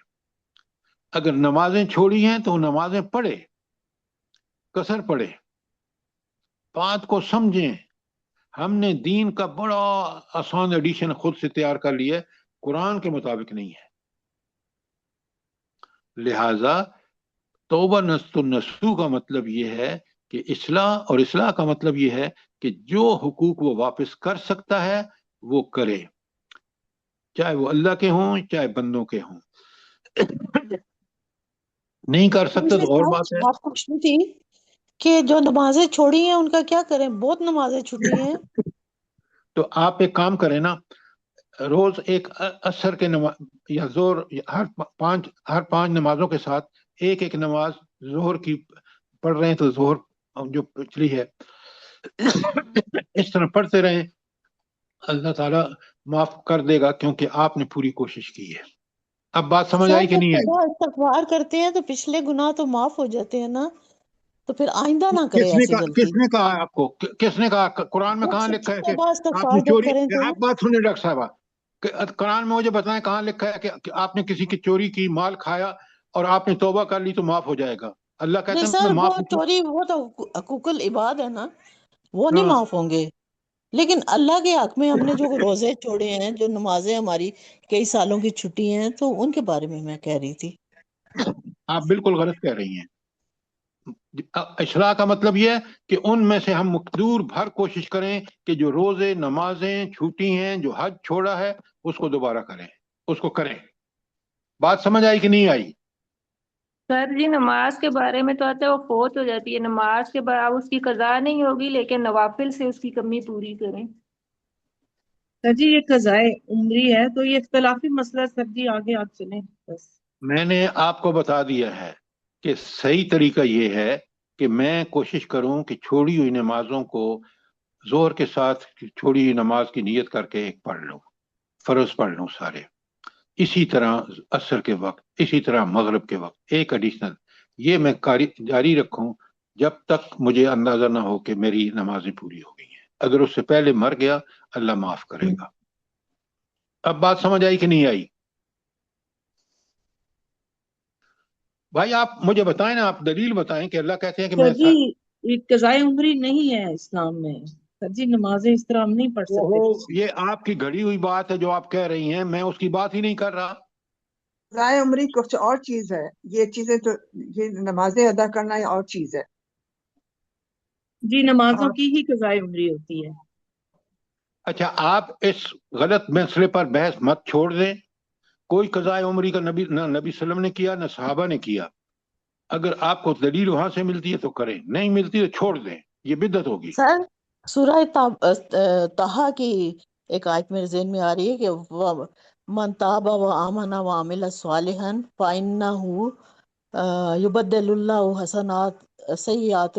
اگر نمازیں چھوڑی ہیں تو نمازیں پڑھے، کثر پڑھے، بات کو سمجھیں. ہم نے دین کا بڑا آسان ایڈیشن خود سے تیار کر لیا ہے، قرآن کے مطابق نہیں ہے. لہذا توبہ النصوح کا مطلب یہ ہے کہ اصلاح، اور اصلاح کا مطلب یہ ہے کہ جو حقوق وہ واپس کر سکتا ہے وہ کرے، چاہے وہ اللہ کے ہوں چاہے بندوں کے ہوں. نہیں کر سکتا تو اور بات ہے. بات پوچھنی تھی کہ جو نمازیں چھوڑی ہیں ان کا کیا کریں؟ بہت نمازیں چھوٹی ہیں. تو آپ ایک کام کریں نا، روز ایک عصر کے نماز یا زور ہر پانچ نمازوں کے ساتھ ایک نماز ظہر کی پڑھ رہے ہیں تو ظہر جو پچھلی ہے اس طرح پڑھتے رہیں، اللہ تعالیٰ معاف کر دے گا کیونکہ آپ نے پوری کوشش کی ہے. اب بات سمجھ آئی کہ نہیں آئی؟ استغفار کرتے ہیں تو پچھلے گناہ تو معاف ہو جاتے ہیں نا، تو پھر آئندہ نہ کرے ایسی غلطی. کس نے کہا آپ کو؟ کس نے کہا؟ قرآن میں کہاں لکھا ہے کہ آپ نے جب چوری؟ کریں تو آپ بات سنیں ڈاکٹر صاحبہ، قرآن میں مجھے بتائیں کہاں لکھا ہے کہ آپ نے کسی کی چوری کی، مال کھایا اور آپ نے توبہ کر لی تو معاف ہو جائے گا؟ اللہ کہتا نہیں ہے سر، میں وہ معاف چوری وہ تو حقوق العباد ہے نا، وہ نہیں معاف ہوں گے. لیکن اللہ کے حق میں ہم نے جو روزے چھوڑے ہیں، جو نمازیں ہماری کئی سالوں کی چھٹی ہیں، تو ان کے بارے میں کہہ رہی تھی. آپ بالکل غلط کہہ رہی ہیں. اصلاح کا مطلب یہ ہے کہ ان میں سے ہم مقدور بھر کوشش کریں کہ جو روزے نمازیں چھوٹی ہیں، جو حج چھوڑا ہے اس کو دوبارہ کریں، اس کو کریں. بات سمجھ آئی کہ نہیں آئی؟ سر جی نماز کے بارے میں تو آتا ہے وہ فوت ہو جاتی ہے، نماز کے بعد اس کی قضا نہیں ہوگی لیکن نوافل سے اس کی کمی پوری کریں. سر جی یہ قضائے عمری ہے تو یہ اختلافی مسئلہ. سر جی آگے آپ چلیں بس. میں نے آپ کو بتا دیا ہے کہ صحیح طریقہ یہ ہے کہ میں کوشش کروں کہ چھوڑی ہوئی نمازوں کو ظہر کے ساتھ چھوڑی ہوئی نماز کی نیت کر کے ایک پڑھ لوں، فرض پڑھ لوں سارے. اسی طرح عصر کے وقت، اسی طرح مغرب کے وقت ایک ایڈیشنل. یہ میں جاری رکھوں جب تک مجھے اندازہ نہ ہو کہ میری نمازیں پوری ہو گئی ہیں. اگر اس سے پہلے مر گیا اللہ معاف کرے گا. اب بات سمجھ آئی کہ نہیں آئی؟ بھائی آپ مجھے بتائیں نا، آپ دلیل بتائیں کہ اللہ کہتے ہیں کہ میں سر جی یہ قضائے عمری نہیں ہے اسلام میں. سر جی نمازیں اس طرح ہم نہیں پڑھ سکتے. یہ آپ کی گھڑی ہوئی بات ہے جو آپ کہہ رہی ہیں، میں اس کی بات ہی نہیں کر رہا. قضائے عمری کچھ اور چیز ہے، یہ چیزیں تو یہ نمازیں ادا کرنا یہ اور چیز ہے. جی نمازوں کی ہی قضائے عمری ہوتی ہے. اچھا آپ اس غلط مسئلے پر بحث مت چھوڑ دیں. کوئی قضائے عمری کا نبی نہ نبی صلی اللہ علیہ وسلم نے کیا نہ صحابہ نے کیا. اگر آپ کو دلیل وہاں سے ملتی ہے تو کریں، نہیں ملتی تو چھوڑ دیں، یہ بدعت ہوگی. سر سورہ طٰہٰ کی ایک آیت میرے ذہن میں آ رہی ہے کہ من تاب و آمن و عمل صالحا فإنہ یبدل اللہ حسنات سیئات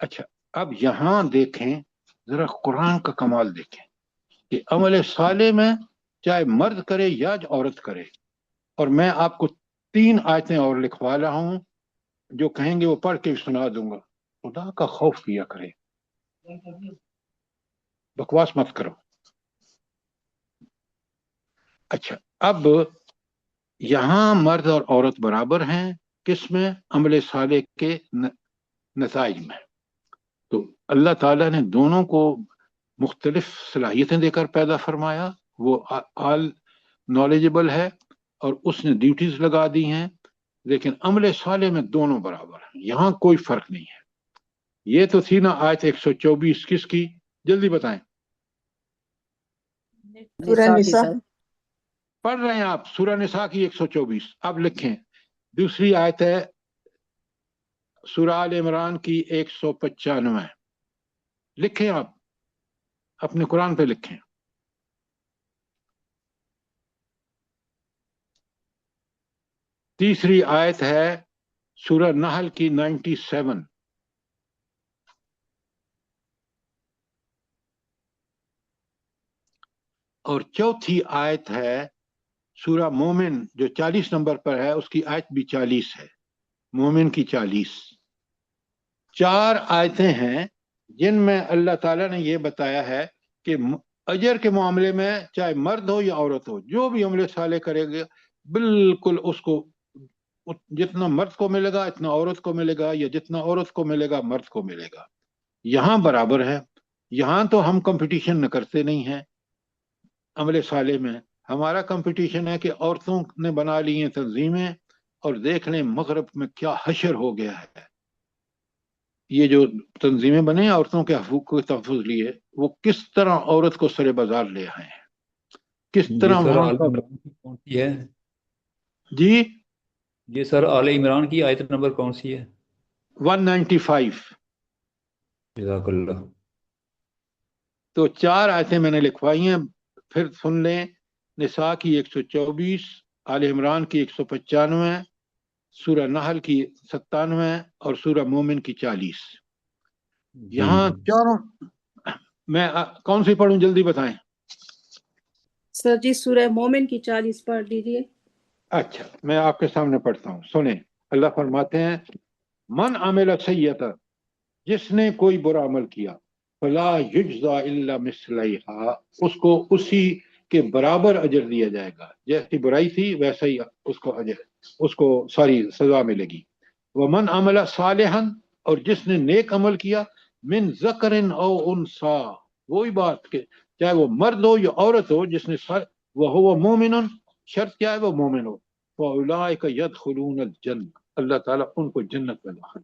اچھا اب یہاں دیکھیں ذرا قرآن کا کمال دیکھیں کہ عمل صالح میں چاہے مرد کرے یا عورت کرے، اور میں آپ کو 3 آیتیں اور لکھوا رہا ہوں، جو کہیں گے وہ پڑھ کے سنا دوں گا۔ خدا کا خوف کیا کرے، بکواس مت کرو۔ اچھا اب یہاں مرد اور عورت برابر ہیں کس میں؟ عمل صالح کے نتائج میں۔ تو اللہ تعالیٰ نے دونوں کو مختلف صلاحیتیں دے کر پیدا فرمایا، وہ آل نالجبل ہے اور اس نے ڈیوٹیز لگا دی ہیں، لیکن عمل صالح میں دونوں برابر ہیں، یہاں کوئی فرق نہیں ہے۔ یہ تو تھی نا آیت 124 کس کی؟ جلدی بتائیں۔ سورہ نساء پڑھ رہے ہیں آپ سورہ نساء کی 124۔ اب لکھیں دوسری آیت ہے سورہ آل عمران کی 195۔ لکھیں آپ اپنے قرآن پہ لکھیں۔ تیسری آیت ہے سورہ نحل کی 97۔ اور چوتھی آیت ہے سورہ مومن جو 40 نمبر پر ہے، اس کی آیت بھی 40 ہے، مومن کی 40۔ 4 آیتیں ہیں جن میں اللہ تعالیٰ نے یہ بتایا ہے کہ اجر کے معاملے میں چاہے مرد ہو یا عورت ہو، جو بھی عمل صالح کرے گا بالکل اس کو جتنا مرد کو ملے گا اتنا عورت کو ملے گا، یا جتنا عورت کو ملے گا مرد کو ملے گا۔ یہاں برابر ہے۔ یہاں تو ہم کمپٹیشن نہ کرتے نہیں ہیں عمل صالح میں، ہمارا کمپٹیشن ہے کہ عورتوں نے بنا لی ہیں تنظیمیں، اور دیکھ لیں مغرب میں کیا حشر ہو گیا ہے۔ یہ جو تنظیمیں بنے ہیں عورتوں کے حقوق کے تحفظ لیے، وہ کس طرح عورت کو سر بازار لے آئے ہیں، کس طرح سر وہاں آل کا۔ عمران کی کون سی ہے؟ جی یہ سر آل عمران کی آیت نمبر کون سی ہے؟ 195۔ جزاک اللہ۔ تو 4 آیتیں میں نے لکھوائی ہیں، پھر سن لیں۔ نساء کی 124، آل عمران کی 195، سورہ نحل کی 97 اور سورہ مومن کی 40۔ یہاں چاروں میں کون سی پڑھوں جلدی بتائیں۔ سر جی سورہ مومن کی 40 پڑھ لیجیے۔ اچھا میں آپ کے سامنے پڑھتا ہوں، سنیں۔ اللہ فرماتے ہیں من عمل سیئتا، جس نے کوئی برا عمل کیا، فلا یجزا الا مثلیہا، اس کو اسی کے برابر اجر دیا جائے گا، جیسی برائی تھی ویسا ہی اس کو اجر، اس کو ساری سزا ملے گی۔ ومن عمل صالحا، اور جس نے نیک عمل کیا، من ذکر او انثی، وہی بات کہ چاہے وہ مرد ہو یا عورت ہو، جس نے وہو مومن، شرط کیا ہے وہ مومن ہو، فاولئک یدخلون الجنہ، اللہ تعالیٰ ان کو جنت میں داخل،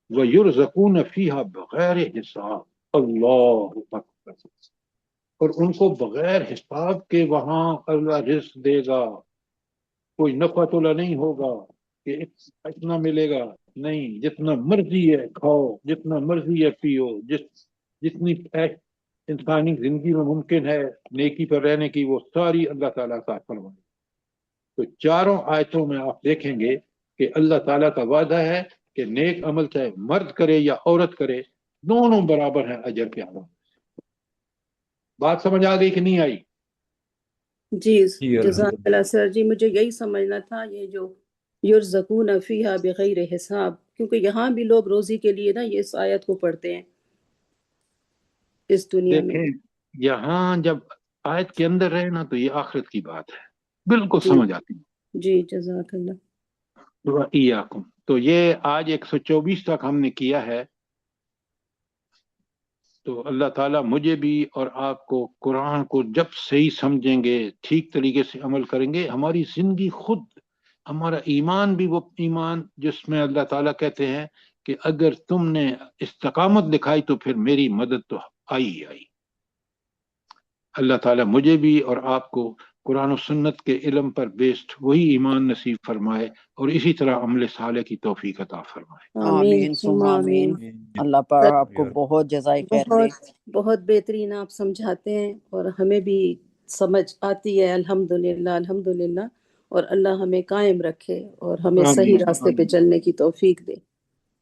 وَيُرْزَقُونَ فِيهَا بغیر حساب، اللہ اکبر، اور ان کو بغیر حساب کے وہاں اللہ رزق دے گا۔ کوئی نفع تولا نہیں ہوگا کہ اتنا ملے گا، نہیں، جتنا مرضی ہے کھاؤ، جتنا مرضی ہے پیو، جتنی انسانی زندگی میں ممکن ہے نیکی پر رہنے کی، وہ ساری اللہ تعالیٰ کا فرمائے۔ تو چاروں آیتوں میں آپ دیکھیں گے کہ اللہ تعالیٰ کا وعدہ ہے کہ نیک عمل چاہے مرد کرے یا عورت کرے، دونوں برابر ہیں اجر کے حوالے سے۔ بات سمجھ آ گئی کہ نہیں آئی؟ جی جزاک اللہ سر جی، مجھے یہی سمجھنا تھا، یہ جو یرزقون فیہا بغیر حساب، کیونکہ یہاں بھی لوگ روزی کے لیے نا یہ اس آیت کو پڑھتے ہیں اس دنیا میں۔ دیکھیں یہاں جب آیت کے اندر رہے نا تو یہ آخرت کی بات ہے، بالکل جی سمجھ آتی ہے۔ جی جزاک اللہ۔ وَإِيَّاكُمْ، تو یہ آج 124 تک ہم نے کیا ہے۔ تو اللہ تعالیٰ مجھے بھی اور آپ کو قرآن کو جب صحیح سمجھیں گے، ٹھیک طریقے سے عمل کریں گے، ہماری زندگی خود، ہمارا ایمان بھی وہ ایمان جس میں اللہ تعالیٰ کہتے ہیں کہ اگر تم نے استقامت دکھائی تو پھر میری مدد تو آئی ہی آئی۔ اللہ تعالیٰ مجھے بھی اور آپ کو قرآن و سنت کے علم پر بیسڈ وہی ایمان نصیب فرمائے، اور اسی طرح عمل صالح کی توفیق عطا فرمائے۔ آمین ثم آمین۔ اللہ پاک آپ کو بہت جزائے خیر دے۔ بہت بہترین آپ سمجھاتے ہیں، اور ہمیں بھی سمجھ آتی ہے، الحمدللہ الحمدللہ، اور اللہ ہمیں قائم رکھے اور ہمیں صحیح راستے پہ چلنے کی توفیق دے۔